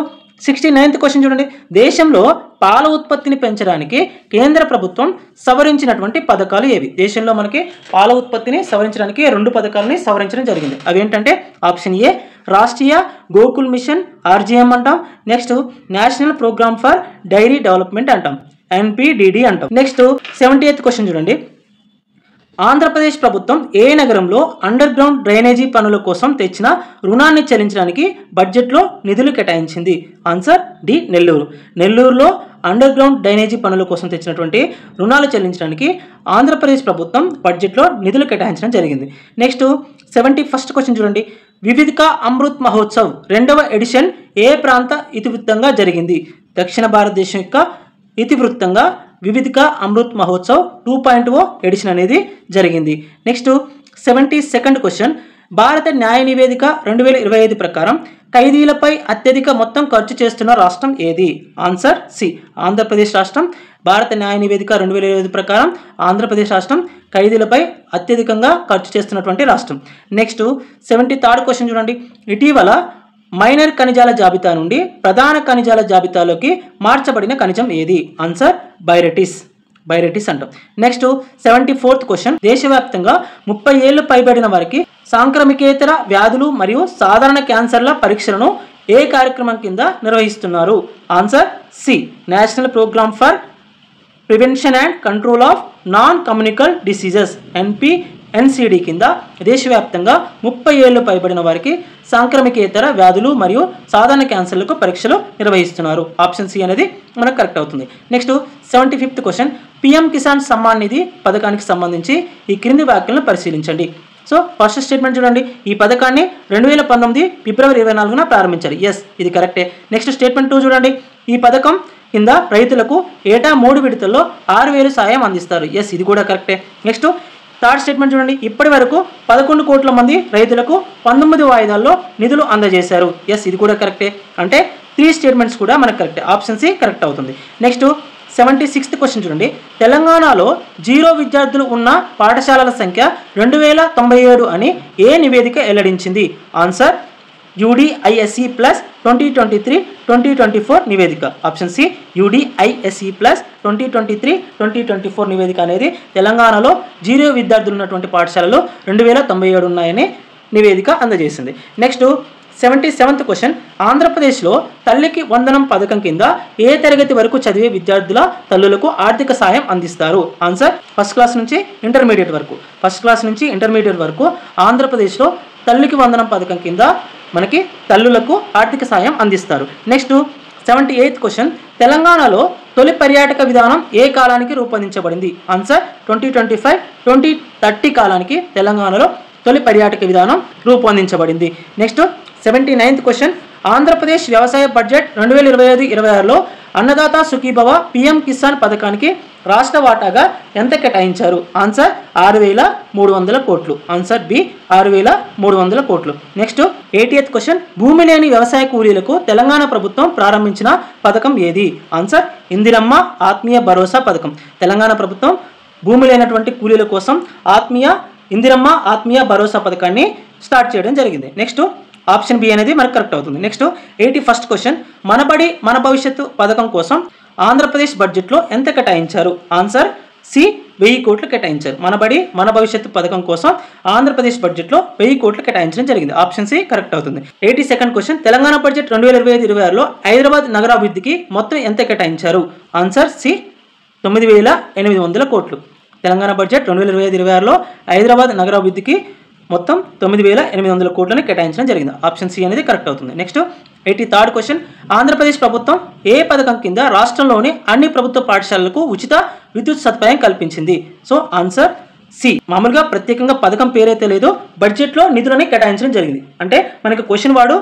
69th క్వశ్చన్ చూడండి, దేశంలో పాల ఉత్పత్తిని పెంచడానికి కేంద్ర ప్రభుత్వం సవరించినటువంటి పథకాలు ఏవి? దేశంలో మనకి పాల ఉత్పత్తిని సవరించడానికి 2 పథకాలని సవరించడం జరిగింది. అవి ఏంటంటే option A Rashtriya Gokul mission RGM అంటాం. Next national programme for dairy development అంటాం, NPDD అంటాం. నెక్స్ట్ 70th క్వశ్చన్ చూడండి, ఆంధ్రప్రదేశ్ ప్రభుత్వం ఏ నగరంలో అండర్ గ్రౌండ్ డ్రైనేజీ పనుల కోసం తెచ్చిన రుణాన్ని చెల్లించడానికి బడ్జెట్లో నిధులు కేటాయించింది? Answer D, Nellore. నెల్లూరులో అండర్ గ్రౌండ్ డ్రైనేజీ పనుల కోసం తెచ్చినటువంటి రుణాలు చెల్లించడానికి ఆంధ్రప్రదేశ్ ప్రభుత్వం బడ్జెట్లో నిధులు కేటాయించడం జరిగింది. నెక్స్ట్ 71st క్వశ్చన్ చూడండి, వివిధిక అమృత్ మహోత్సవ్ 2వ ఎడిషన్ ఏ ప్రాంత ఇతివృత్తంగా జరిగింది? దక్షిణ భారతదేశం యొక్క ఇతివృత్తంగా వివిధిక అమృత్ మహోత్సవ్ 2.0 ఎడిషన్ అనేది జరిగింది. నెక్స్ట్ 72nd క్వశ్చన్, భారత న్యాయ నివేదిక 2025 ప్రకారం ఖైదీలపై అత్యధిక మొత్తం ఖర్చు చేస్తున్న రాష్ట్రం ఏది? ఆన్సర్ సి, ఆంధ్రప్రదేశ్ రాష్ట్రం. భారత న్యాయ నివేదిక 2025 ప్రకారం ఆంధ్రప్రదేశ్ రాష్ట్రం ఖైదీలపై అత్యధికంగా ఖర్చు చేస్తున్నటువంటి రాష్ట్రం. నెక్స్ట్ 73rd క్వశ్చన్ చూడండి, ఇటీవల మైనర్ ఖనిజాల జాబితా నుండి ప్రధాన ఖనిజాల జాబితాలోకి మార్చబడిన ఖనిజం ఏది? ఆన్సర్ బైరెటిస్ అంటాం. నెక్స్ట్ 74th క్వశ్చన్, దేశవ్యాప్తంగా 30 ఏళ్లు పైబడిన వారికి సాంక్రమికేతర వ్యాధులు మరియు సాధారణ క్యాన్సర్ల పరీక్షలను ఏ కార్యక్రమం కింద నిర్వహిస్తున్నారు? Answer C, national programme for prevention and control of non communicable diseases NCD కింద దేశవ్యాప్తంగా 30 ఏళ్లు పైబడిన వారికి సాంక్రమికేతర వ్యాధులు మరియు సాధారణ క్యాన్సర్లకు పరీక్షలు నిర్వహిస్తున్నారు. ఆప్షన్ సి అనేది మనకు కరెక్ట్ అవుతుంది. Next 75th question, PM Kisan Samman Nidhi పథకానికి సంబంధించి ఈ క్రింది వ్యాఖ్యలను పరిశీలించండి. సో ఫస్ట్ స్టేట్మెంట్ చూడండి, ఈ పథకాన్ని 2019 ఫిబ్రవరి 24న ప్రారంభించారు. ఎస్, ఇది కరెక్టే. నెక్స్ట్ స్టేట్మెంట్ 2 చూడండి, ఈ పథకం కింద రైతులకు ఏటా 3 విడతల్లో 6,000 సాయం అందిస్తారు. ఎస్, ఇది కూడా కరెక్టే. నెక్స్ట్ థర్డ్ స్టేట్మెంట్ చూడండి, ఇప్పటి వరకు 11 కోట్ల మంది రైతులకు 19 వాయిదాల్లో నిధులు అందజేశారు. ఎస్, ఇది కూడా కరెక్టే. అంటే 3 స్టేట్మెంట్స్ కూడా మనకు కరెక్టే. ఆప్షన్ సి కరెక్ట్ అవుతుంది. నెక్స్ట్ 76th క్వశ్చన్ చూడండి, తెలంగాణలో 0 విద్యార్థులు ఉన్న పాఠశాలల సంఖ్య 2097 అని ఏ నివేదిక వెల్లడించింది? ఆన్సర్ UDISE ప్లస్ 2023-2024 నివేదిక. ఆప్షన్ సి UDISE ప్లస్ 2023-2024 నివేదిక అనేది తెలంగాణలో 0 విద్యార్థులు ఉన్నటువంటి పాఠశాలలో 2097 ఉన్నాయని నివేదిక అందజేసింది. నెక్స్ట్ 77th క్వశ్చన్, ఆంధ్రప్రదేశ్లో తల్లికి వందనం పథకం కింద ఏ తరగతి వరకు చదివే విద్యార్థుల తల్లులకు ఆర్థిక సాయం అందిస్తారు? ఆన్సర్ ఫస్ట్ క్లాస్ నుంచి ఇంటర్మీడియట్ వరకు. ఫస్ట్ క్లాస్ నుంచి ఇంటర్మీడియట్ వరకు ఆంధ్రప్రదేశ్లో తల్లికి వందనం పథకం కింద మనకి తల్లులకు ఆర్థిక సాయం అందిస్తారు. నెక్స్ట్ 78th క్వశ్చన్, తెలంగాణలో తొలి పర్యాటక విధానం ఏ కాలానికి రూపొందించబడింది? ఆన్సర్ 2025-2030 కాలానికి తెలంగాణలో తొలి పర్యాటక విధానం రూపొందించబడింది. నెక్స్ట్ 79th క్వశ్చన్, ఆంధ్రప్రదేశ్ వ్యవసాయ బడ్జెట్ 2025-26లో అన్నదాత సుఖీభవ పిఎం కిసాన్ పథకానికి రాష్ట్ర వాటాగా ఎంత కేటాయించారు? ఆన్సర్ 6,300 కోట్లు. ఆన్సర్ బి 6,300 కోట్లు. నెక్స్ట్ 80th క్వశ్చన్, భూమి లేని వ్యవసాయ కూలీలకు తెలంగాణ ప్రభుత్వం ప్రారంభించిన పథకం ఏది? ఆన్సర్ ఇందిరమ్మ ఆత్మీయ భరోసా పథకం. తెలంగాణ ప్రభుత్వం భూమి లేనటువంటి కూలీల కోసం ఇందిరమ్మ ఆత్మీయ భరోసా పథకాన్ని స్టార్ట్ చేయడం జరిగింది. నెక్స్ట్ ఆప్షన్ బి అనేది మనకు కరెక్ట్ అవుతుంది. నెక్స్ట్ 81st క్వశ్చన్, మనబడి మన భవిష్యత్తు పథకం కోసం ఆంధ్రప్రదేశ్ బడ్జెట్లో ఎంత కేటాయించారు? ఆన్సర్ సి 1000 కోట్లు కేటాయించారు. మనబడి మన భవిష్యత్తు పథకం కోసం ఆంధ్రప్రదేశ్ బడ్జెట్లో 1000 కోట్లు కేటాయించడం జరిగింది. ఆప్షన్ సి కరెక్ట్ అవుతుంది. 82nd క్వశ్చన్, తెలంగాణ బడ్జెట్ 2025-26లో హైదరాబాద్ నగరాభివృద్ధికి మొత్తం ఎంత కేటాయించారు? ఆన్సర్ సి 9,800 కోట్లు. తెలంగాణ బడ్జెట్ 2025-26లో హైదరాబాద్ నగరాభివృద్ధికి మొత్తం 9,800 కోట్లను కేటాయించడం జరిగింది. ఆప్షన్ సి అనేది కరెక్ట్ అవుతుంది. నెక్స్ట్ 83rd క్వశ్చన్, ఆంధ్రప్రదేశ్ ప్రభుత్వం ఏ పథకం కింద రాష్ట్రంలోని అన్ని ప్రభుత్వ పాఠశాలలకు ఉచిత విద్యుత్ సదుపాయం కల్పించింది? So answer C. మామూలుగా ప్రత్యేకంగా పథకం పేరైతే లేదో బడ్జెట్లో నిధులని కేటాయించడం జరిగింది. అంటే మనకి క్వశ్చన్ వాడు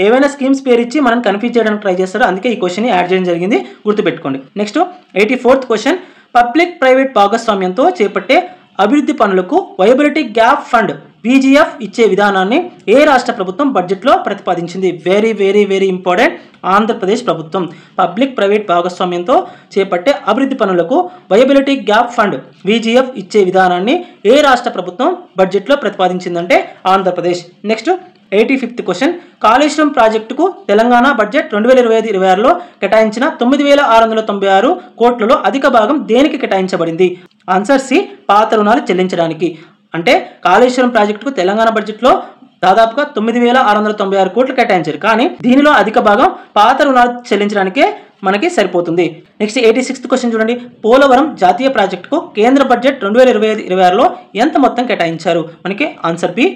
ఏవైనా స్కీమ్స్ పేరు ఇచ్చి మనం కన్ఫ్యూజ్ చేయడానికి ట్రై చేస్తారో అందుకే ఈ క్వశ్చన్ యాడ్ చేయడం జరిగింది, గుర్తుపెట్టుకోండి. Next 84th question, public private భాగస్వామ్యంతో చేపట్టే అభివృద్ధి పనులకు వైబిలిటీ గ్యాప్ ఫండ్ VGF ఇచ్చే విధానాన్ని ఏ రాష్ట్ర ప్రభుత్వం బడ్జెట్లో ప్రతిపాదించింది? Very very very important. Andhra Pradesh ప్రభుత్వం పబ్లిక్ ప్రైవేట్ భాగస్వామ్యంతో చేపట్టే అభివృద్ధి పనులకు వైబిలిటీ గ్యాప్ ఫండ్ VGF ఇచ్చే విధానాన్ని ఏ రాష్ట్ర ప్రభుత్వం బడ్జెట్లో ప్రతిపాదించిందంటే Andhra Pradesh. Next 85th question, Kaleshwaram ప్రాజెక్టుకు తెలంగాణ బడ్జెట్ 2025-26లో కేటాయించిన 9,696 కోట్లలో అధిక భాగం దేనికి కేటాయించబడింది? ఆన్సర్ సి పాత రుణాలు చెల్లించడానికి. అంటే కాళేశ్వరం ప్రాజెక్టుకు తెలంగాణ బడ్జెట్లో దాదాపుగా 9,696 కోట్లు కేటాయించారు. కానీ దీనిలో అధిక భాగం పాత రుణాలు చెల్లించడానికే మనకి సరిపోతుంది. నెక్స్ట్ 86th క్వశ్చన్ చూడండి, పోలవరం జాతీయ ప్రాజెక్టుకు కేంద్ర బడ్జెట్ 2025-26లో ఎంత మొత్తం కేటాయించారు? మనకి ఆన్సర్ బి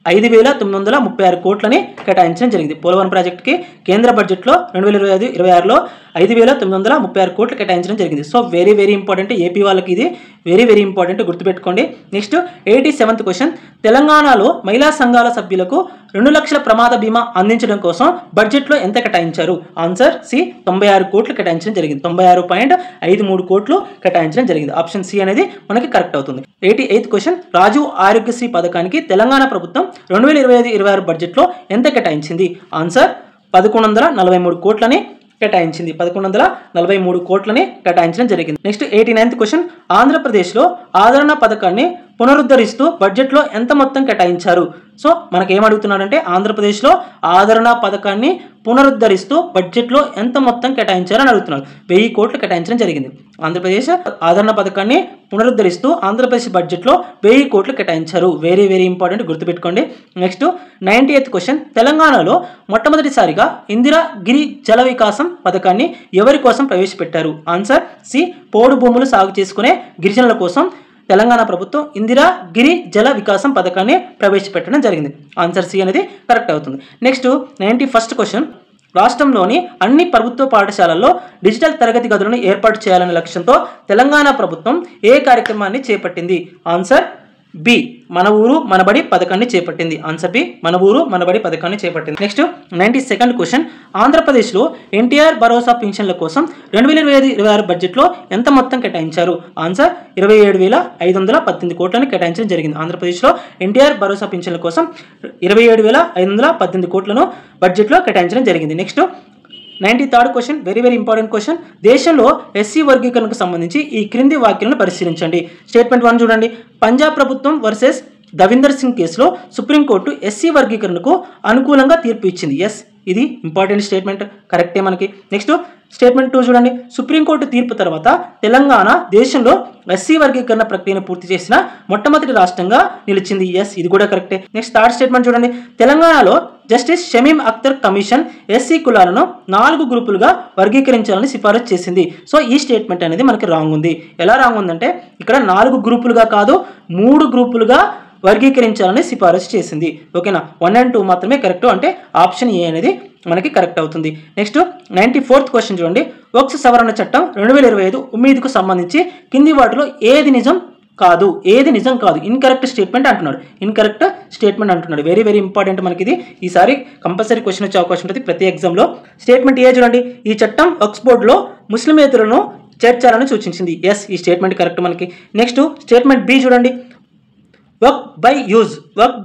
5,936 కోట్లని కేటాయించడం జరిగింది. పోలవరం ప్రాజెక్టుకి కేంద్ర బడ్జెట్లో 2025-26లో 5,936 కోట్లు కేటాయించడం జరిగింది. So very very important, AP వాళ్ళకి ఇది వెరీ వెరీ ఇంపార్టెంట్, గుర్తుపెట్టుకోండి. నెక్స్ట్ 87th క్వశ్చన్, తెలంగాణలో మహిళా సంఘాల సభ్యులకు 2 లక్షల ప్రమాద బీమా అందించడం కోసం బడ్జెట్లో ఎంత కేటాయించారు? ఆన్సర్ సి 96 కోట్లు కేటాయించడం జరిగింది. 96.53 కోట్లు కేటాయించడం జరిగింది. ఆప్షన్ సి అనేది మనకి కరెక్ట్ అవుతుంది. 88th క్వశ్చన్, రాజీవ్ ఆరోగ్యశ్రీ పథకానికి తెలంగాణ ప్రభుత్వం 2025-26 బడ్జెట్లో ఎంత కేటాయించింది? ఆన్సర్ 1,143 కోట్లని కేటాయించింది. 1,143 కోట్లని కేటాయించడం జరిగింది. నెక్స్ట్ 89th క్వశ్చన్, ఆంధ్రప్రదేశ్లో ఆదరణ పథకాన్ని పునరుద్ధరిస్తూ బడ్జెట్లో ఎంత మొత్తం కేటాయించారు? సో మనకి ఏమడుగుతున్నాడంటే ఆంధ్రప్రదేశ్లో ఆదరణ పథకాన్ని పునరుద్ధరిస్తూ బడ్జెట్లో ఎంత మొత్తం కేటాయించారు అని అడుగుతున్నారు. 1000 కోట్లు కేటాయించడం జరిగింది. ఆంధ్రప్రదేశ్ ఆదరణ పథకాన్ని పునరుద్ధరిస్తూ ఆంధ్రప్రదేశ్ బడ్జెట్లో 1000 కోట్లు కేటాయించారు. వెరీ వెరీ ఇంపార్టెంట్, గుర్తుపెట్టుకోండి. నెక్స్ట్ 90th క్వశ్చన్, తెలంగాణలో మొట్టమొదటిసారిగా ఇందిరా గిరి జల వికాసం పథకాన్ని ఎవరి కోసం ప్రవేశపెట్టారు? ఆన్సర్ సి పోడు భూములు సాగు చేసుకునే గిరిజనుల కోసం తెలంగాణ ప్రభుత్వం ఇందిరా గిరి జల వికాసం పథకాన్ని ప్రవేశపెట్టడం జరిగింది. ఆన్సర్ సి అనేది కరెక్ట్ అవుతుంది. నెక్స్ట్ 91st క్వశ్చన్, రాష్ట్రంలోని అన్ని ప్రభుత్వ పాఠశాలల్లో డిజిటల్ తరగతి గదులను ఏర్పాటు చేయాలనే లక్ష్యంతో తెలంగాణ ప్రభుత్వం ఏ కార్యక్రమాన్ని చేపట్టింది? ఆన్సర్ బి మన ఊరు మనబడి పథకాన్ని చేపట్టింది. ఆన్సర్ బి మన ఊరు మనబడి పథకాన్ని చేపట్టింది. నెక్స్ట్ 92nd క్వశ్చన్, ఆంధ్రప్రదేశ్లో ఎన్టీఆర్ భరోసా పింఛన్ల కోసం 2025-26 బడ్జెట్లో ఎంత మొత్తం కేటాయించారు? ఆన్సర్ 27,518 కోట్లను కేటాయించడం జరిగింది. ఆంధ్రప్రదేశ్లో ఎన్టీఆర్ భరోసా పింఛన్ల కోసం 27,518 కోట్లను బడ్జెట్లో కేటాయించడం జరిగింది. Next 93rd question, very very important question, దేశంలో ఎస్సీ వర్గీకరణకు సంబంధించి ఈ క్రింది వాక్యాలను పరిశీలించండి. స్టేట్మెంట్ 1 చూడండి, పంజాబ్ ప్రభుత్వం వర్సెస్ దవిందర్ సింగ్ కేసులో సుప్రీంకోర్టు ఎస్సీ వర్గీకరణకు అనుకూలంగా తీర్పు ఇచ్చింది. ఎస్ ఇది ఇంపార్టెంట్ స్టేట్మెంట్, కరెక్టే మనకి. నెక్స్ట్ స్టేట్మెంట్ 2 చూడండి. సుప్రీంకోర్టు తీర్పు తర్వాత తెలంగాణ దేశంలో ఎస్సీ వర్గీకరణ ప్రక్రియను పూర్తి చేసిన మొట్టమొదటి రాష్ట్రంగా నిలిచింది. ఎస్, ఇది కూడా కరెక్టే. నెక్స్ట్ థర్డ్ స్టేట్మెంట్ చూడండి. తెలంగాణలో justice Shamim Akhtar commission SC కులాలను 4 గ్రూపులుగా వర్గీకరించాలని సిఫారసు చేసింది. సో ఈ స్టేట్మెంట్ అనేది మనకి రాంగ్ ఉంది. ఎలా రాంగ్ ఉందంటే ఇక్కడ 4 గ్రూపులుగా కాదు 3 గ్రూపులుగా వర్గీకరించాలని సిఫారసు చేసింది. ఓకేనా, 1 and 2 మాత్రమే కరెక్ట్, అంటే ఆప్షన్ ఏ అనేది మనకి కరెక్ట్ అవుతుంది. నెక్స్ట్ 94th క్వశ్చన్ చూడండి. వక్ఫ్ సవరణ చట్టం 2025 ఉమ్మీద్కు సంబంధించి కింది వాటిలో ఏది నిజం కాదు, ఏది నిజం కాదు, ఇన్కరెక్ట్ స్టేట్మెంట్ అంటున్నాడు. ఇన్కరెక్ట్ స్టేట్మెంట్ అంటున్నాడు. వెరీ వెరీ ఇంపార్టెంట్ మనకి ఇది. ఈసారి కంపల్సరీ క్వశ్చన్ వచ్చే అవకాశం ఉంటుంది ప్రతి ఎగ్జామ్లో. స్టేట్మెంట్ ఏ చూడండి. ఈ చట్టం వక్ఫ్ బోర్డులో ముస్లిమేతరులను చేర్చాలని సూచించింది. ఎస్, ఈ స్టేట్మెంట్ కరెక్ట్ మనకి. నెక్స్ట్ స్టేట్మెంట్ బి చూడండి. వర్క్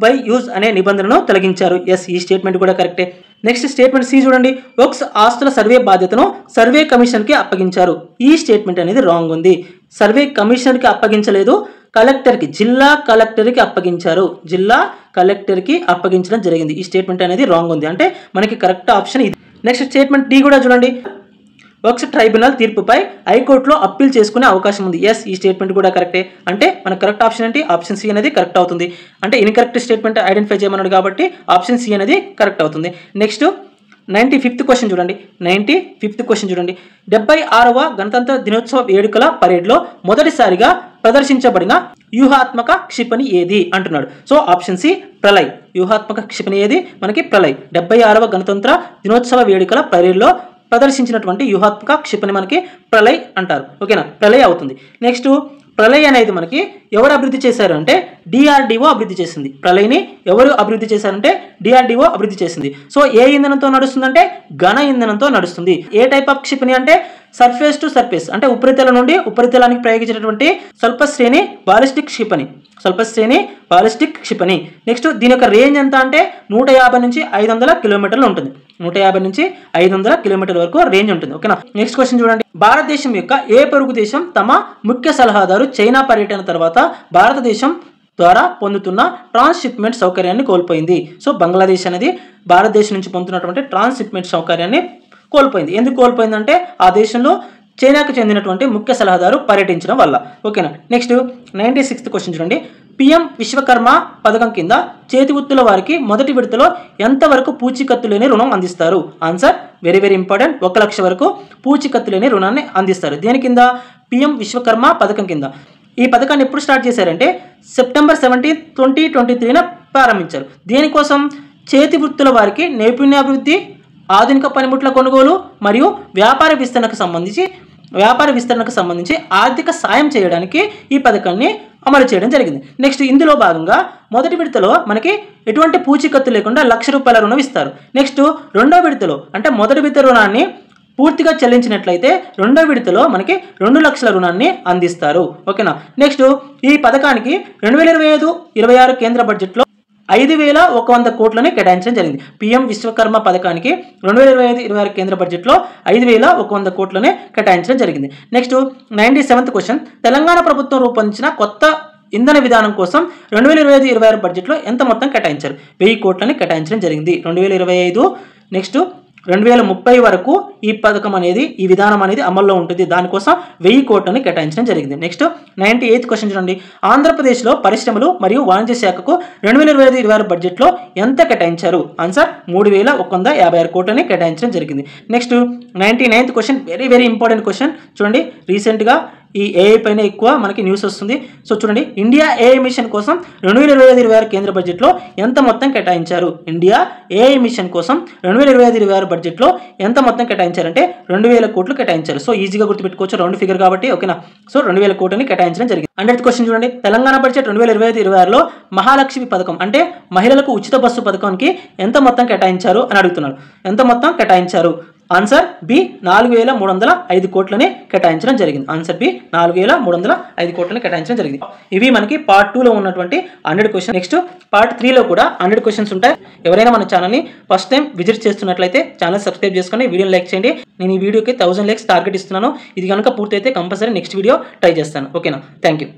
బై యూజ్ అనే నిబంధనను తొలగించారు. ఎస్, ఈ స్టేట్మెంట్ కూడా కరెక్టే. నెక్స్ట్ స్టేట్మెంట్ సి చూడండి. వక్ఫ్ ఆస్తుల సర్వే బాధ్యతను సర్వే కమిషన్కి అప్పగించారు. ఈ స్టేట్మెంట్ అనేది రాంగ్ ఉంది. సర్వే కమిషన్కి అప్పగించలేదు, కలెక్టర్కి, జిల్లా కలెక్టర్కి అప్పగించారు. జిల్లా కలెక్టర్కి అప్పగించడం జరిగింది. ఈ స్టేట్మెంట్ అనేది రాంగ్ ఉంది, అంటే మనకి కరెక్ట్ ఆప్షన్ ఇది. నెక్స్ట్ స్టేట్మెంట్ డి కూడా చూడండి. వక్ఫ్ ట్రైబ్యునల్ తీర్పుపై హైకోర్టులో అప్పీల్ చేసుకునే అవకాశం ఉంది. ఎస్, ఈ స్టేట్మెంట్ కూడా కరెక్టే, అంటే మన కరెక్ట్ ఆప్షన్ ఏంటి, ఆప్షన్ సి అనేది కరెక్ట్ అవుతుంది. అంటే ఇన్కరెక్ట్ స్టేట్మెంట్ ఐడెంటిఫై చేయమన్నాడు కాబట్టి ఆప్షన్ సి అనేది కరెక్ట్ అవుతుంది. నెక్స్ట్ 95th క్వశ్చన్ చూడండి. 95th క్వశ్చన్ చూడండి. 76వ గణతంత్ర దినోత్సవ వేడుకల పరేడ్లో మొదటిసారిగా ప్రదర్శించబడిన వ్యూహాత్మక క్షిపణి ఏది అంటున్నాడు. So option C Pralay. వ్యూహాత్మక క్షిపణి ఏది మనకి ప్రళయ్. 76వ గణతంత్ర దినోత్సవ వేడుకల పరేడ్లో ప్రదర్శించినటువంటి వ్యూహాత్మక క్షిపణి మనకి ప్రళయ్ అంటారు. ఓకేనా, ప్రళయ్ అవుతుంది. నెక్స్ట్ ప్రళయ్ అనేది మనకి ఎవరు అభివృద్ధి చేశారు అంటే డిఆర్డిఓ అభివృద్ధి చేసింది. ప్రళయ్ని ఎవరు అభివృద్ధి చేశారంటే డిఆర్డిఓ అభివృద్ధి చేసింది. సో ఏ ఇంధనంతో నడుస్తుందంటే ఘన ఇంధనంతో నడుస్తుంది. ఏ టైప్ ఆఫ్ క్షిపణి అంటే సర్ఫేస్ టు సర్ఫేస్, అంటే ఉపరితలం నుండి ఉపరితలానికి ప్రయోగించినటువంటి స్వల్ప శ్రేణి బాలిస్టిక్ క్షిపణి. స్వల్ప శ్రేణి బాలిస్టిక్ క్షిపణి. నెక్స్ట్ దీని యొక్క రేంజ్ ఎంత అంటే 150 నుంచి 500 కిలోమీటర్లు ఉంటుంది. 150 నుంచి 500 కిలోమీటర్ల వరకు రేంజ్ ఉంటుంది. ఓకేనా. నెక్స్ట్ క్వశ్చన్ చూడండి. భారతదేశం యొక్క ఏ పొరుగు దేశం తమ ముఖ్య సలహాదారు చైనా పర్యటన తర్వాత భారతదేశం ద్వారా పొందుతున్న ట్రాన్స్షిప్మెంట్ సౌకర్యాన్ని కోల్పోయింది? సో బంగ్లాదేశ్ అనేది భారతదేశం నుంచి పొందుతున్నటువంటి ట్రాన్స్షిప్మెంట్ సౌకర్యాన్ని కోల్పోయింది. ఎందుకు కోల్పోయిందంటే ఆ దేశంలో చైనాకు చెందినటువంటి ముఖ్య సలహాదారు పర్యటించడం వల్ల. ఓకేనా. నెక్స్ట్ 96th క్వశ్చన్ చూడండి. పిఎం విశ్వకర్మ పథకం కింద చేతి వృత్తుల వారికి మొదటి విడతలో ఎంతవరకు పూచీకత్తు లేని రుణం అందిస్తారు? Answer very very important. 1 లక్ష వరకు పూచీకత్తు లేని రుణాన్ని అందిస్తారు. దేని కింద? పిఎం విశ్వకర్మ పథకం కింద. ఈ పథకాన్ని ఎప్పుడు స్టార్ట్ చేశారంటే September 17, 2023 ప్రారంభించారు. దేనికోసం? చేతి వృత్తుల వారికి నైపుణ్యాభివృద్ధి, ఆధునిక పనిముట్ల కొనుగోలు మరియు వ్యాపార విస్తరణకు సంబంధించి ఆర్థిక సాయం చేయడానికి ఈ పథకాన్ని అమలు చేయడం జరిగింది. నెక్స్ట్ ఇందులో భాగంగా మొదటి విడతలో మనకి ఎటువంటి పూచీకత్తు లేకుండా ₹1,00,000 రుణం ఇస్తారు. నెక్స్ట్ రెండో విడతలో అంటే మొదటి విడత రుణాన్ని పూర్తిగా చెల్లించినట్లయితే రెండో విడతలో మనకి 2 లక్షల రుణాన్ని అందిస్తారు. ఓకేనా. నెక్స్ట్ ఈ పథకానికి 2025-26 కేంద్ర బడ్జెట్లో 5,100 కోట్లని కేటాయించడం జరిగింది. పిఎం విశ్వకర్మ పథకానికి 2025-26 కేంద్ర బడ్జెట్లో 5,100 కోట్లని కేటాయించడం జరిగింది. Next 97th question. తెలంగాణ ప్రభుత్వం రూపొందించిన కొత్త ఇంధన విధానం కోసం 2025-26 బడ్జెట్లో ఎంత మొత్తం కేటాయించారు? 1000 కోట్లని కేటాయించడం జరిగింది. 2025 నెక్స్ట్ 2030 వరకు ఈ పథకం అనేది, ఈ విధానం అనేది అమల్లో ఉంటుంది. దానికోసం 1000 కోట్లని కేటాయించడం జరిగింది. నెక్స్ట్ 98th క్వశ్చన్ చూడండి. ఆంధ్రప్రదేశ్లో పరిశ్రమలు మరియు వాణిజ్య శాఖకు 2025-26 బడ్జెట్లో ఎంత కేటాయించారు? ఆన్సర్ 3,156 కోట్లని కేటాయించడం జరిగింది. Next 99th question. Very very important question చూడండి. రీసెంట్గా ఈ ఏఐ పైన ఎక్కువ మనకి న్యూస్ వస్తుంది. సో చూడండి, ఇండియా ఏఐ మిషన్ కోసం 2025-26 కేంద్ర బడ్జెట్లో ఎంత మొత్తం కేటాయించారు? ఇండియా ఏఐ మిషన్ కోసం 2025-26 బడ్జెట్లో ఎంత మొత్తం కేటాయించారంటే 2,000 కోట్లు కేటాయించారు. సో ఈజీగా గుర్తుపెట్టుకోవచ్చు, రౌండ్ ఫిగర్ కాబట్టి. ఓకేనా. సో 2,000 కోట్లని కేటాయించడం జరిగింది. 100th క్వశ్చన్ చూడండి. తెలంగాణ బడ్జెట్ 2025-26లో మహాలక్ష్మి పథకం అంటే మహిళలకు ఉచిత బస్సు పథకానికి ఎంత మొత్తం కేటాయించారు అని అడుగుతున్నాడు. ఎంత మొత్తం కేటాయించారు? ఆన్సర్ బి 4,305 కోట్లని కేటాయించడం జరిగింది. ఆన్సర్ బి 4,305 కోట్లని కేటాయించడం జరిగింది. ఇవి మనకి పార్ట్ 2లో ఉన్నటువంటి 100 క్వశ్చన్. నెక్స్ట్ పార్ట్ 3లో కూడా 100 క్వశ్చన్స్ ఉంటాయి. ఎవరైనా మన ఛానల్ని ఫస్ట్ టైం విజిట్ చేస్తున్నట్లయితే ఛానల్ సబ్స్క్రైబ్ చేసుకొని వీడియోని లైక్ చేయండి. నేను ఈ వీడియోకి 1000 లైక్స్ టార్గెట్ ఇస్తున్నాను. ఇది కనుక పూర్తయితే కంపల్సరీ నెక్స్ట్ వీడియో ట్రై చేస్తాను. ఓకేనా. Thank you.